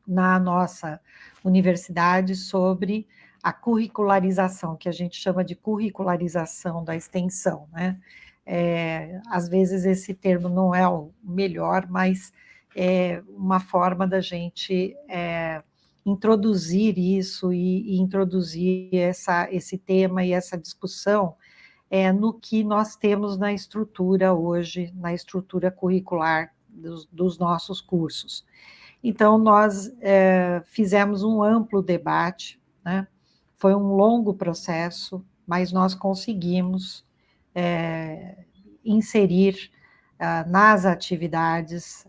na nossa universidade sobre a curricularização, que a gente chama de curricularização da extensão, né? Às vezes esse termo não é o melhor, mas é uma forma da gente introduzir isso e introduzir esse tema e essa discussão no que nós temos na estrutura hoje, na estrutura curricular dos nossos cursos. Então, nós fizemos um amplo debate, né? Foi um longo processo, mas nós conseguimos inserir nas atividades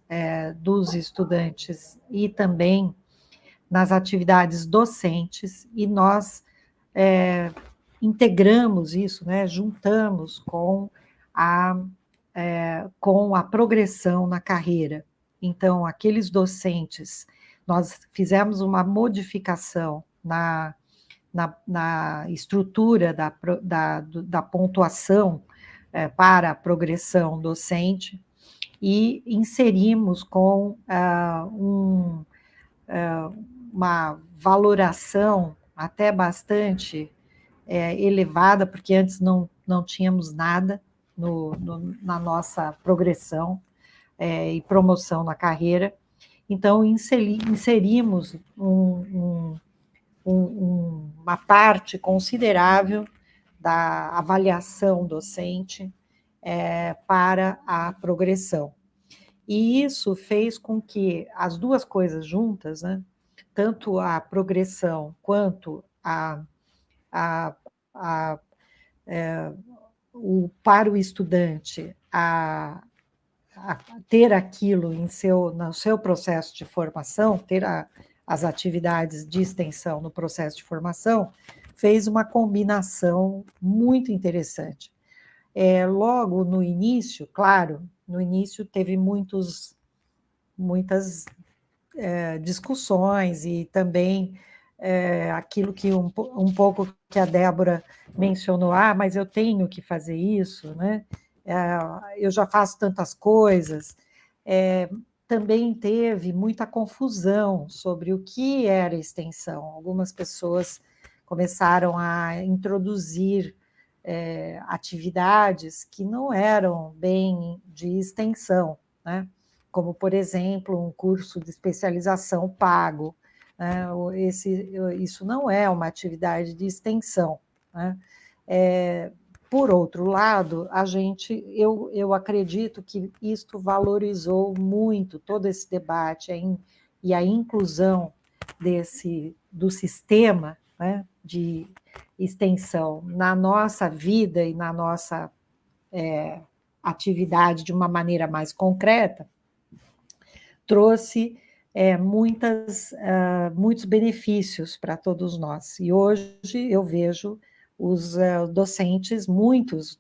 dos estudantes e também nas atividades docentes, e nós integramos isso, né? Juntamos com a progressão na carreira. Então, aqueles docentes, nós fizemos uma modificação na estrutura da pontuação para a progressão docente e inserimos com uma valoração até bastante elevada, porque antes não tínhamos nada na nossa progressão e promoção na carreira. Então, inserimos uma parte considerável da avaliação docente para a progressão. E isso fez com que as duas coisas juntas, né, tanto a progressão quanto para o estudante a ter aquilo no seu processo de formação, ter as atividades de extensão no processo de formação, fez uma combinação muito interessante. Logo no início, claro, no início teve muitas discussões e também aquilo que um pouco que a Débora mencionou, mas eu tenho que fazer isso, né? Eu já faço tantas coisas. Também teve muita confusão sobre o que era extensão. Algumas pessoas começaram a introduzir atividades que não eram bem de extensão, né? Como, por exemplo, um curso de especialização pago, né? Isso não é uma atividade de extensão, né? Por outro lado, eu acredito que isto valorizou muito todo esse debate e a inclusão do sistema, né, de extensão na nossa vida e na nossa atividade de uma maneira mais concreta, trouxe muitos benefícios para todos nós. E hoje eu vejo os docentes, muitos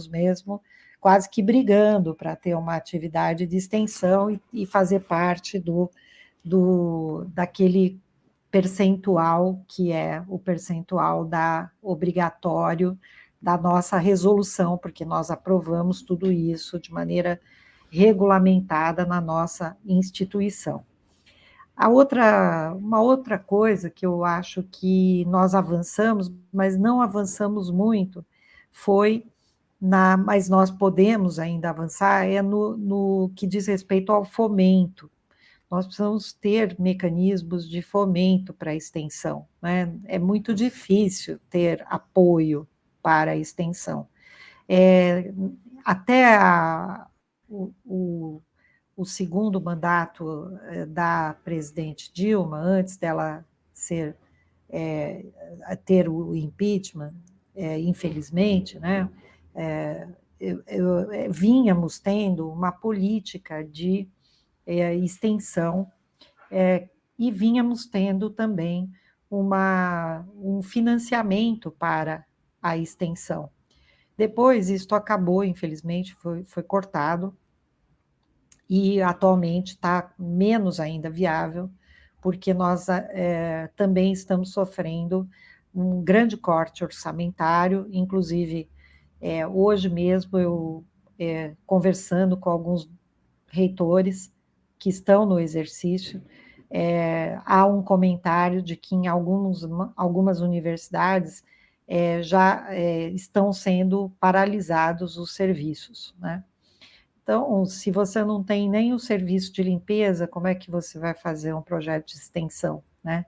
mesmo, quase que brigando para ter uma atividade de extensão e fazer parte daquele percentual que é o percentual obrigatório da nossa resolução, porque nós aprovamos tudo isso de maneira regulamentada na nossa instituição. Uma outra coisa que eu acho que nós avançamos, mas não avançamos muito, mas nós podemos ainda avançar, no que diz respeito ao fomento. Nós precisamos ter mecanismos de fomento para a extensão, né? É muito difícil ter apoio para a extensão. Até o segundo mandato da presidente Dilma, antes dela ter o impeachment, infelizmente, né, vínhamos tendo uma política de extensão e vínhamos tendo também um financiamento para a extensão. Depois, isto acabou, infelizmente, foi cortado, e atualmente está menos ainda viável, porque nós também estamos sofrendo um grande corte orçamentário, inclusive hoje mesmo eu conversando com alguns reitores que estão no exercício, há um comentário de que em algumas universidades já estão sendo paralisados os serviços, né? Então, se você não tem nem o serviço de limpeza, como é que você vai fazer um projeto de extensão, né?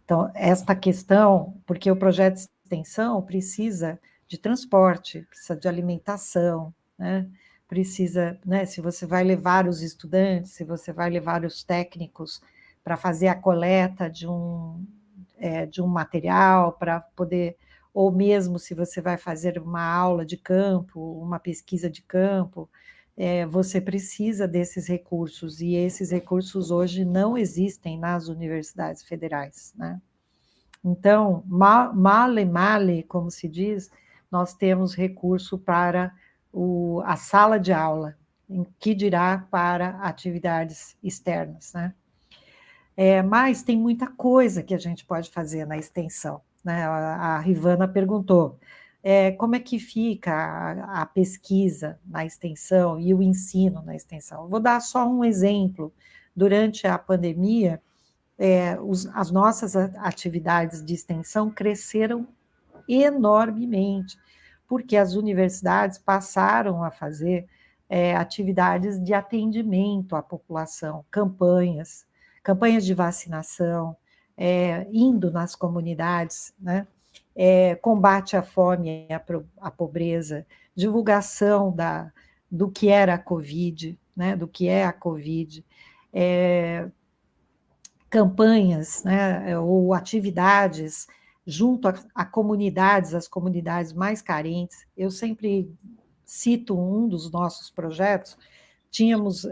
Então, esta questão, porque o projeto de extensão precisa de transporte, precisa de alimentação, né? Precisa, né, se você vai levar os estudantes, se você vai levar os técnicos para fazer a coleta de um material, para poder, ou mesmo se você vai fazer uma aula de campo, uma pesquisa de campo, você precisa desses recursos, e esses recursos hoje não existem nas universidades federais, né? Então, male, como se diz, nós temos recurso para a sala de aula, em que dirá para atividades externas, né? Mas tem muita coisa que a gente pode fazer na extensão, né? A Rivana perguntou, como é que fica a pesquisa na extensão e o ensino na extensão? Eu vou dar só um exemplo. Durante a pandemia, as nossas atividades de extensão cresceram enormemente, porque as universidades passaram a fazer atividades de atendimento à população, campanhas de vacinação, indo nas comunidades, né? Combate à fome e à pobreza, divulgação do que era a Covid, né? Do que é a Covid, campanhas, né? Ou atividades junto a comunidades, as comunidades mais carentes. Eu sempre cito um dos nossos projetos. Tínhamos,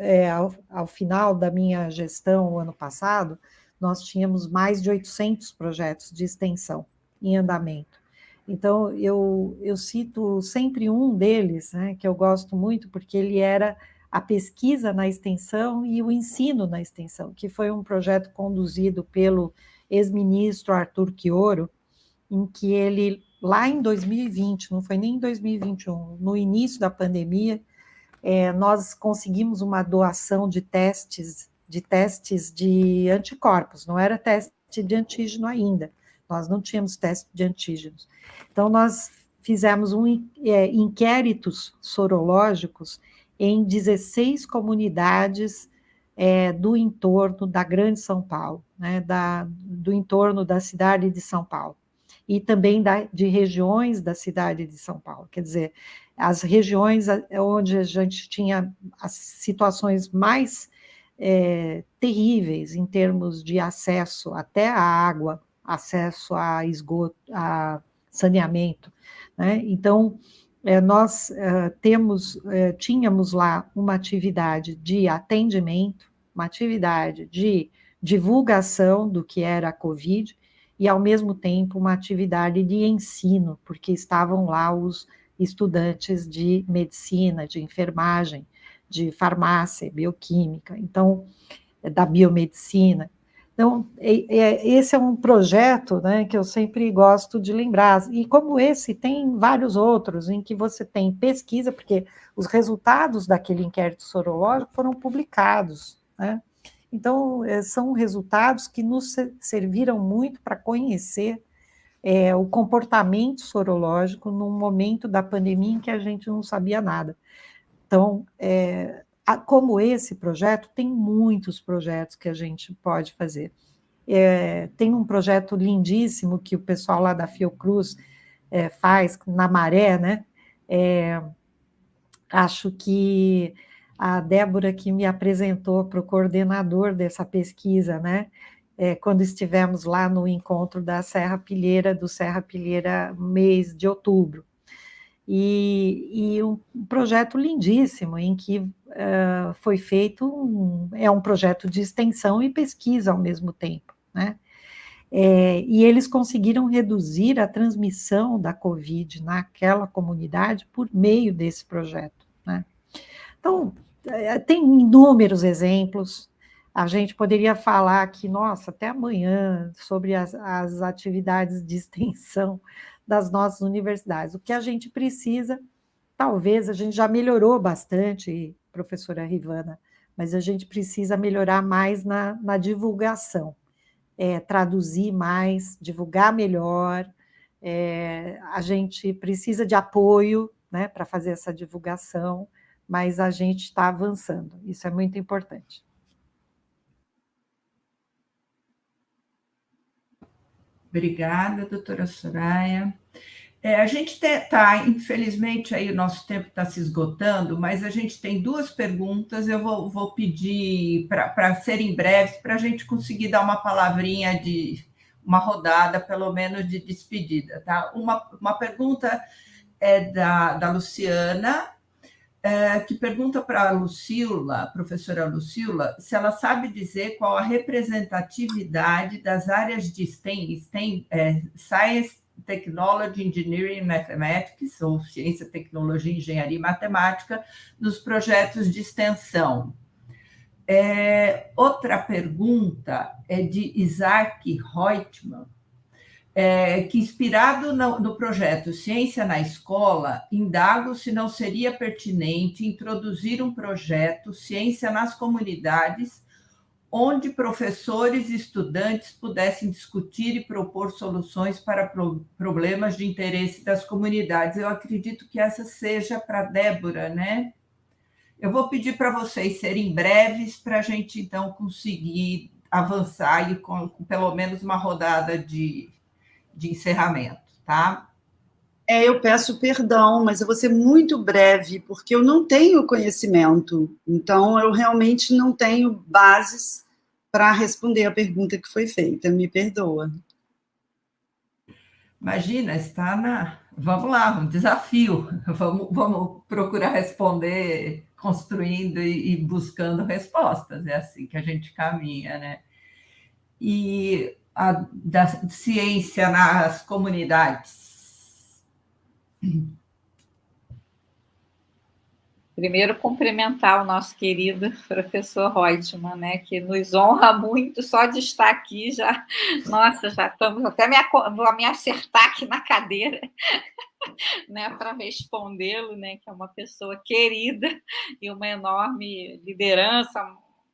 ao final da minha gestão, o ano passado, nós tínhamos mais de 800 projetos de extensão em andamento. Então, eu cito sempre um deles, né, que eu gosto muito, porque ele era a pesquisa na extensão e o ensino na extensão, que foi um projeto conduzido pelo ex-ministro Arthur Quioro, em que ele, lá em 2020, não foi nem em 2021, no início da pandemia, nós conseguimos uma doação de testes de anticorpos, não era teste de antígeno ainda, nós não tínhamos teste de antígenos. Então, nós fizemos inquéritos sorológicos em 16 comunidades do entorno da Grande São Paulo, né, do entorno da cidade de São Paulo, e também de regiões da cidade de São Paulo, quer dizer, as regiões onde a gente tinha as situações mais terríveis em termos de acesso até à água, acesso a esgoto, a saneamento, né? Então, nós tínhamos lá uma atividade de atendimento, uma atividade de divulgação do que era a Covid, e, ao mesmo tempo, uma atividade de ensino, porque estavam lá os estudantes de medicina, de enfermagem, de farmácia, bioquímica, então, da biomedicina. Então, esse é um projeto, né, que eu sempre gosto de lembrar, e como esse, tem vários outros, em que você tem pesquisa, porque os resultados daquele inquérito sorológico foram publicados, né? Então, são resultados que nos serviram muito para conhecer o comportamento sorológico num momento da pandemia em que a gente não sabia nada. Então, como esse projeto, tem muitos projetos que a gente pode fazer. Tem um projeto lindíssimo que o pessoal lá da Fiocruz faz na Maré, né? Acho que a Débora que me apresentou para o coordenador dessa pesquisa, né? Quando estivemos lá no encontro do Serra Pilheira, mês de outubro. E um projeto lindíssimo, em que foi feito, um projeto de extensão e pesquisa ao mesmo tempo, né? E eles conseguiram reduzir a transmissão da Covid naquela comunidade por meio desse projeto, né? Então, tem inúmeros exemplos. A gente poderia falar aqui, nossa, até amanhã, sobre as atividades de extensão das nossas universidades. O que a gente precisa, talvez, a gente já melhorou bastante, professora Rivana, mas a gente precisa melhorar mais na divulgação, traduzir mais, divulgar melhor. A gente precisa de apoio, né, para fazer essa divulgação, mas a gente está avançando, isso é muito importante. Obrigada, doutora Soraya. A gente está, infelizmente, aí o nosso tempo está se esgotando, mas a gente tem 2 perguntas, eu vou pedir para serem breves, para a gente conseguir dar uma palavrinha uma rodada, pelo menos, de despedida. Tá? Uma pergunta é da Luciana, que pergunta para a Lucila, professora Lucila, se ela sabe dizer qual a representatividade das áreas de STEM, Science, Technology, Engineering, Mathematics, ou Ciência, Tecnologia, Engenharia e Matemática, nos projetos de extensão. Outra pergunta é de Isaac Reutemann, que, inspirado no projeto Ciência na Escola, indago se não seria pertinente introduzir um projeto Ciência nas Comunidades, onde professores e estudantes pudessem discutir e propor soluções para problemas de interesse das comunidades. Eu acredito que essa seja para a Débora, né? Eu vou pedir para vocês serem breves para a gente, então, conseguir avançar e com pelo menos uma rodada de encerramento, tá? Eu peço perdão, mas eu vou ser muito breve, porque eu não tenho conhecimento, então eu realmente não tenho bases para responder a pergunta que foi feita, me perdoa. Imagina, vamos lá, um desafio, vamos procurar responder construindo e buscando respostas, é assim que a gente caminha, né? E da ciência nas comunidades. Primeiro, cumprimentar o nosso querido professor Reutemann, né, que nos honra muito, só de estar aqui já, nossa, já estamos, até vou me acertar aqui na cadeira, né, para respondê-lo, né, que é uma pessoa querida e uma enorme liderança,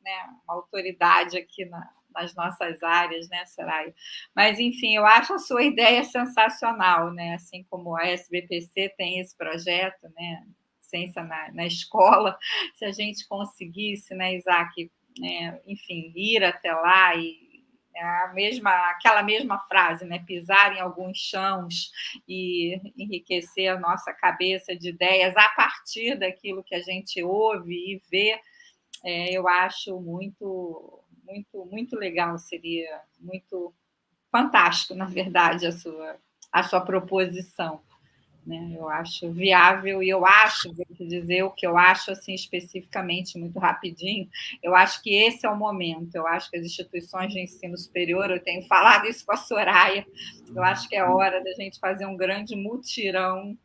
né, uma autoridade aqui nas nossas áreas, né, Soraya? Mas, enfim, eu acho a sua ideia sensacional, né, assim como a SBPC tem esse projeto, né, Ciência na Escola, se a gente conseguisse, né, Isaac, enfim, ir até lá e aquela mesma frase, né, pisar em alguns chãos e enriquecer a nossa cabeça de ideias a partir daquilo que a gente ouve e vê, eu acho muito, muito, muito legal, seria muito fantástico, na verdade, a sua proposição. Né? Eu acho viável e eu acho, vou te dizer o que eu acho assim especificamente, muito rapidinho, eu acho que esse é o momento, eu acho que as instituições de ensino superior, eu tenho falado isso com a Soraya, eu acho que é hora da gente fazer um grande mutirão,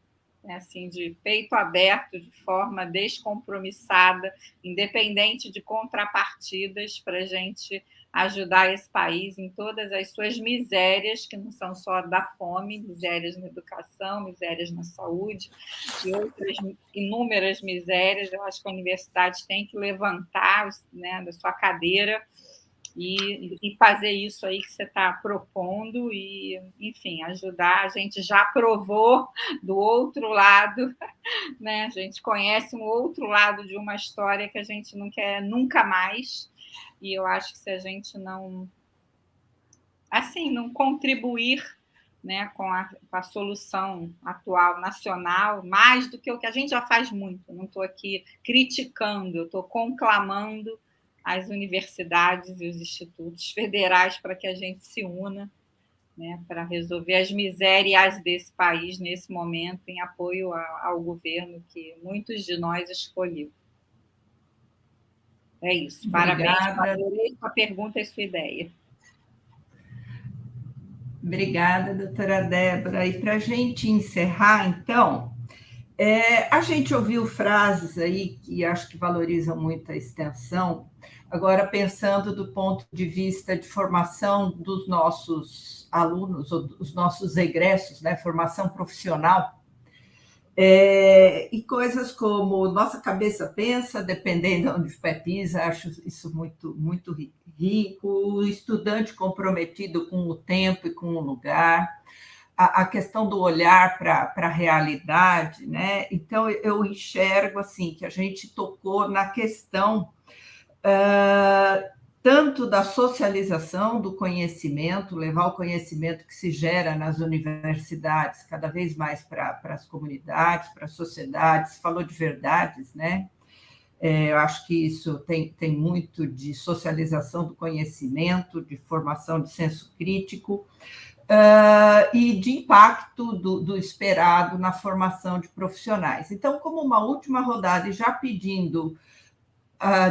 né, assim, de peito aberto, de forma descompromissada, independente de contrapartidas, para a gente ajudar esse país em todas as suas misérias, que não são só da fome, misérias na educação, misérias na saúde, e outras inúmeras misérias. Eu acho que a universidade tem que levantar, né, da sua cadeira e fazer isso aí que você está propondo e, enfim, ajudar. A gente já provou do outro lado, né? A gente conhece um outro lado de uma história que a gente não quer nunca mais, e eu acho que se a gente não contribuir, né, com a solução atual nacional, mais do que o que a gente já faz muito, não estou aqui criticando, eu estou conclamando as universidades e os institutos federais para que a gente se una, né, para resolver as misérias desse país nesse momento, em apoio ao governo que muitos de nós escolheu. É isso. Parabéns. Adorei sua pergunta e sua ideia. Obrigada, doutora Débora. E para a gente encerrar, então, A gente ouviu frases aí que acho que valorizam muito a extensão, agora pensando do ponto de vista de formação dos nossos alunos, ou dos nossos egressos, né, formação profissional, e coisas como nossa cabeça pensa, dependendo de onde o pé pisa, acho isso muito, muito rico, o estudante comprometido com o tempo e com o lugar, a questão do olhar para a realidade, né? Então, eu enxergo assim que a gente tocou na questão tanto da socialização do conhecimento, levar o conhecimento que se gera nas universidades cada vez mais para as comunidades, para as sociedades, falou de verdades, né? Eu acho que isso tem muito de socialização do conhecimento, de formação de senso crítico, e de impacto do esperado na formação de profissionais. Então, como uma última rodada, e já pedindo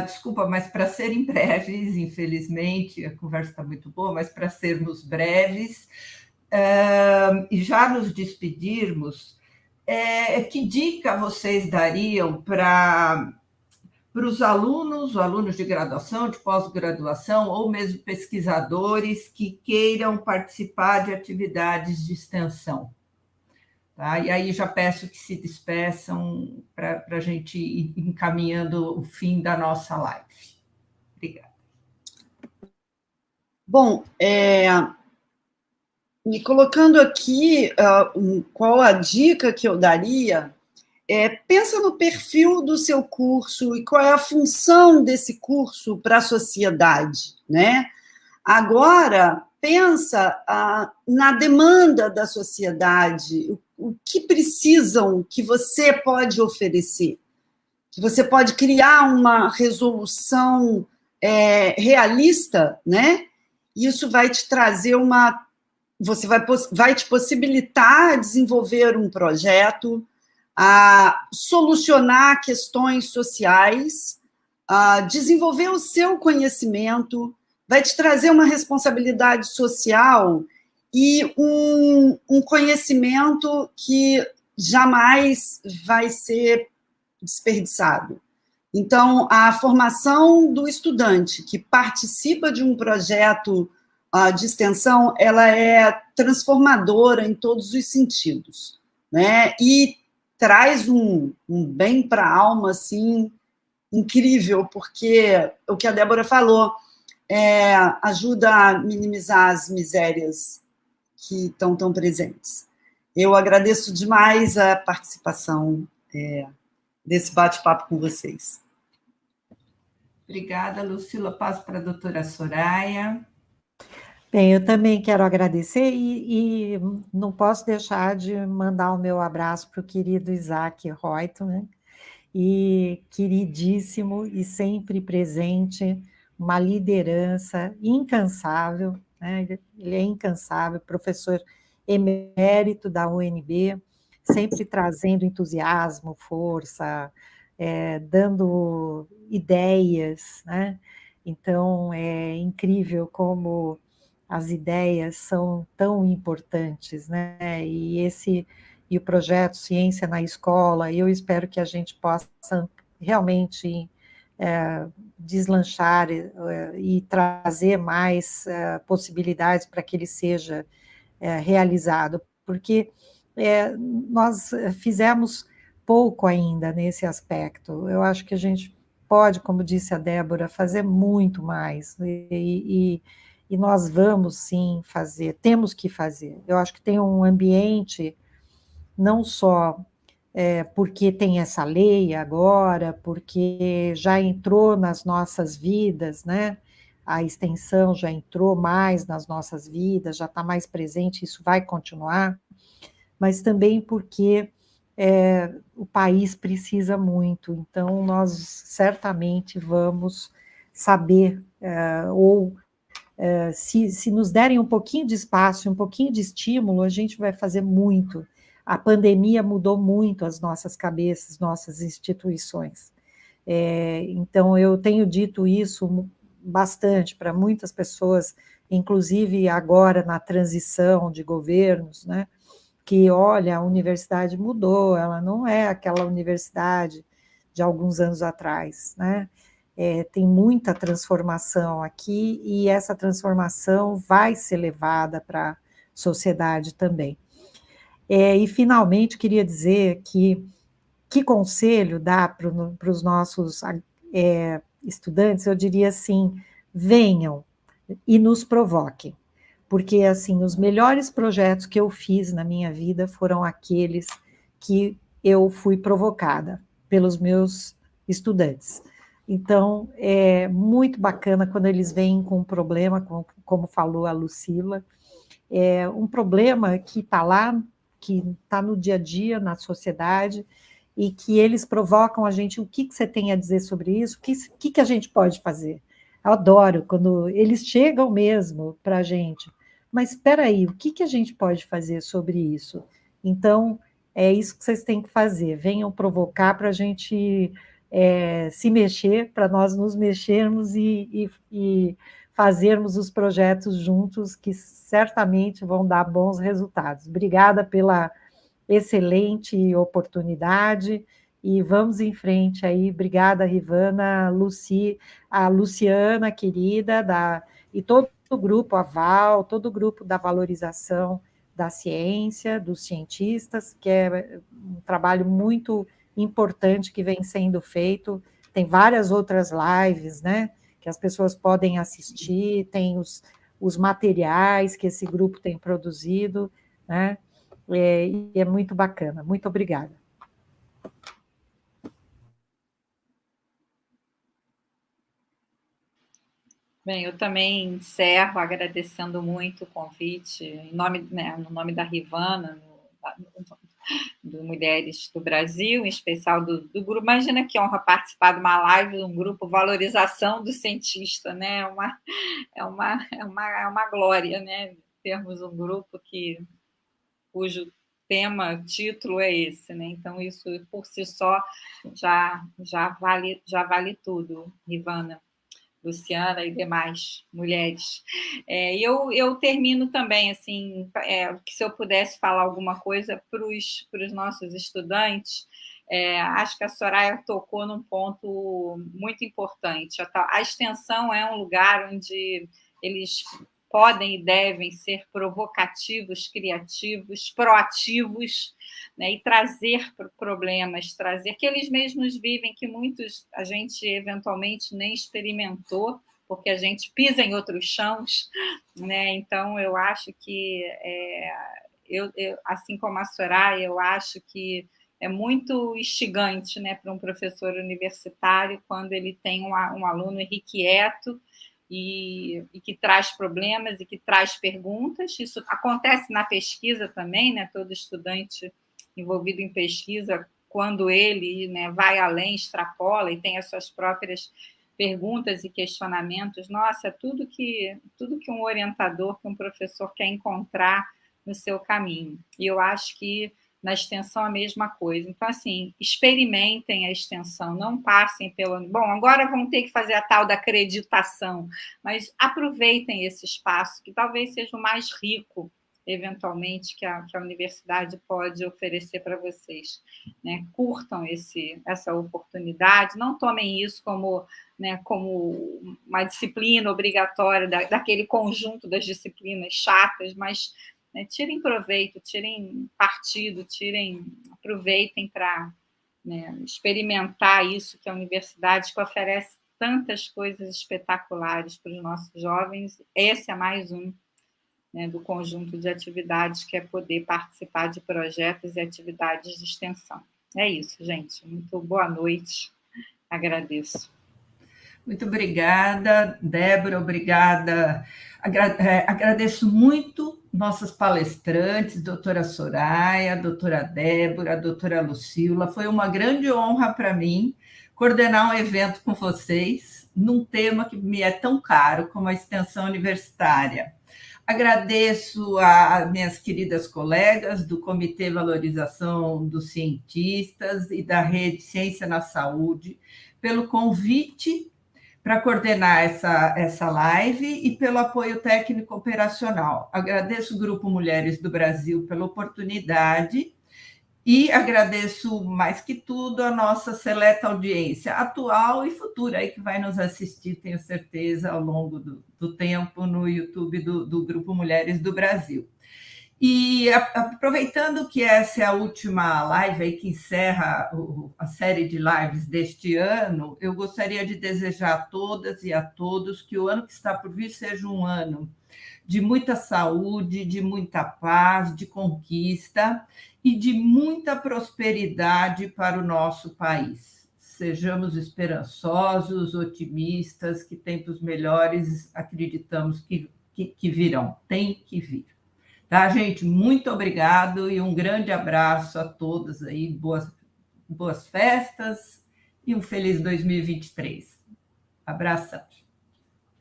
desculpa, mas para serem breves, infelizmente, a conversa está muito boa, mas para sermos breves, e já nos despedirmos, que dica vocês dariam para os alunos de graduação, de pós-graduação, ou mesmo pesquisadores que queiram participar de atividades de extensão? Tá? E aí já peço que se despeçam para a gente ir encaminhando o fim da nossa live. Obrigada. Bom, me colocando aqui, qual a dica que eu daria? Pensa no perfil do seu curso e qual é a função desse curso para a sociedade, né? Agora, pensa na demanda da sociedade, o que precisam que você pode oferecer, que você pode criar uma resolução realista, né? Isso vai te trazer vai te possibilitar desenvolver um projeto, a solucionar questões sociais, a desenvolver o seu conhecimento, vai te trazer uma responsabilidade social e um conhecimento que jamais vai ser desperdiçado. Então, a formação do estudante que participa de um projeto de extensão, ela é transformadora em todos os sentidos, né? E traz um bem para a alma, assim, incrível, porque o que a Débora falou ajuda a minimizar as misérias que estão tão presentes. Eu agradeço demais a participação desse bate-papo com vocês. Obrigada, Lucila. Passo para a doutora Soraya. Bem, eu também quero agradecer e não posso deixar de mandar o meu abraço para o querido Isaac Reutemann, né? E queridíssimo e sempre presente, uma liderança incansável, né? Ele é incansável, professor emérito da UNB, sempre trazendo entusiasmo, força, dando ideias, né? Então, é incrível como as ideias são tão importantes, né? E o projeto Ciência na Escola, eu espero que a gente possa realmente deslanchar e trazer mais possibilidades para que ele seja realizado, porque nós fizemos pouco ainda nesse aspecto. Eu acho que a gente pode, como disse a Débora, fazer muito mais, e nós vamos sim fazer, temos que fazer. Eu acho que tem um ambiente, não só porque tem essa lei agora, porque já entrou nas nossas vidas, né? A extensão já entrou mais nas nossas vidas, já está mais presente, isso vai continuar, mas também porque o país precisa muito, então nós certamente vamos saber, se nos derem um pouquinho de espaço, um pouquinho de estímulo, a gente vai fazer muito. A pandemia mudou muito as nossas cabeças, nossas instituições. Então, eu tenho dito isso bastante para muitas pessoas, inclusive agora na transição de governos, né? que, olha, a universidade mudou, ela não é aquela universidade de alguns anos atrás, né? Tem muita transformação aqui e essa transformação vai ser levada para a sociedade também. E, finalmente, queria dizer que conselho dá para os nossos estudantes? Eu diria assim, venham e nos provoquem, porque, assim, os melhores projetos que eu fiz na minha vida foram aqueles que eu fui provocada pelos meus estudantes. Então, é muito bacana quando eles vêm com um problema, como falou a Lucila, um problema que está lá, que está no dia a dia, na sociedade, e que eles provocam a gente, o que você tem a dizer sobre isso, o que a gente pode fazer? Eu adoro quando eles chegam mesmo para a gente, mas espera aí, o que a gente pode fazer sobre isso? Então, é isso que vocês têm que fazer, venham provocar para a gente se mexer, para nós nos mexermos e fazermos os projetos juntos, que certamente vão dar bons resultados. Obrigada pela excelente oportunidade, e vamos em frente aí. Obrigada, Rivana, a Luciana, querida, e todo o grupo, a Val, todo o grupo da valorização da ciência, dos cientistas, que é um trabalho muito importante que vem sendo feito. Tem várias outras lives, né, que as pessoas podem assistir, tem os materiais que esse grupo tem produzido, né, e é muito bacana. Muito obrigada. Bem, eu também encerro agradecendo muito o convite, no nome da Rivana, do Mulheres do Brasil, em especial do grupo. Imagina que honra participar de uma live de um grupo Valorização do Cientista, né? É uma glória, né? Termos um grupo cujo título é esse, né? Então, isso por si só já vale tudo, Rivana, Luciana e demais mulheres. Eu termino também, assim, que se eu pudesse falar alguma coisa para os nossos estudantes, acho que a Soraya tocou num ponto muito importante. A extensão é um lugar onde eles podem e devem ser provocativos, criativos, proativos, né, e trazer problemas, trazer que eles mesmos vivem, que muitos a gente eventualmente nem experimentou, porque a gente pisa em outros chãos, né? Então, eu acho que, assim como a Soraya, eu acho que é muito instigante, né, para um professor universitário quando ele tem um aluno irrequieto, e que traz problemas e que traz perguntas. Isso acontece na pesquisa também, né? Todo estudante envolvido em pesquisa, quando ele, né, vai além, extrapola e tem as suas próprias perguntas e questionamentos, nossa, tudo que um orientador, que um professor quer encontrar no seu caminho. E eu acho que na extensão a mesma coisa. Então, assim, experimentem a extensão, não passem pelo... Bom, agora vão ter que fazer a tal da acreditação, mas aproveitem esse espaço, que talvez seja o mais rico, eventualmente, que a universidade pode oferecer para vocês, né? Curtam essa oportunidade, não tomem isso como uma disciplina obrigatória daquele conjunto das disciplinas chatas, mas... tirem proveito, tirem partido, aproveitem para, né, experimentar isso que a universidade que oferece tantas coisas espetaculares para os nossos jovens. Esse é mais um, né, do conjunto de atividades, que é poder participar de projetos e atividades de extensão. É isso, gente. Muito boa noite. Agradeço. Muito obrigada, Débora, obrigada. Agradeço muito nossas palestrantes, doutora Soraya, doutora Débora, doutora Lucila. Foi uma grande honra para mim coordenar um evento com vocês num tema que me é tão caro como a extensão universitária. Agradeço a minhas queridas colegas do Comitê Valorização dos Cientistas e da Rede Ciência na Saúde pelo convite para coordenar essa live e pelo apoio técnico operacional. Agradeço o Grupo Mulheres do Brasil pela oportunidade e agradeço, mais que tudo, a nossa seleta audiência, atual e futura, aí que vai nos assistir, tenho certeza, ao longo do tempo no YouTube do Grupo Mulheres do Brasil. E aproveitando que essa é a última live aí que encerra a série de lives deste ano, eu gostaria de desejar a todas e a todos que o ano que está por vir seja um ano de muita saúde, de muita paz, de conquista e de muita prosperidade para o nosso país. Sejamos esperançosos, otimistas, que tempos melhores acreditamos que virão, tem que vir. Tá, gente? Muito obrigado e um grande abraço a todos aí, boas festas e um feliz 2023. Abração.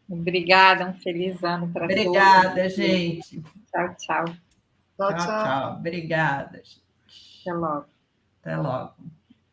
Obrigada, um feliz ano para todos. Obrigada, gente. Tchau, tchau. Tchau, tchau. Obrigada, gente. Até logo. Até logo.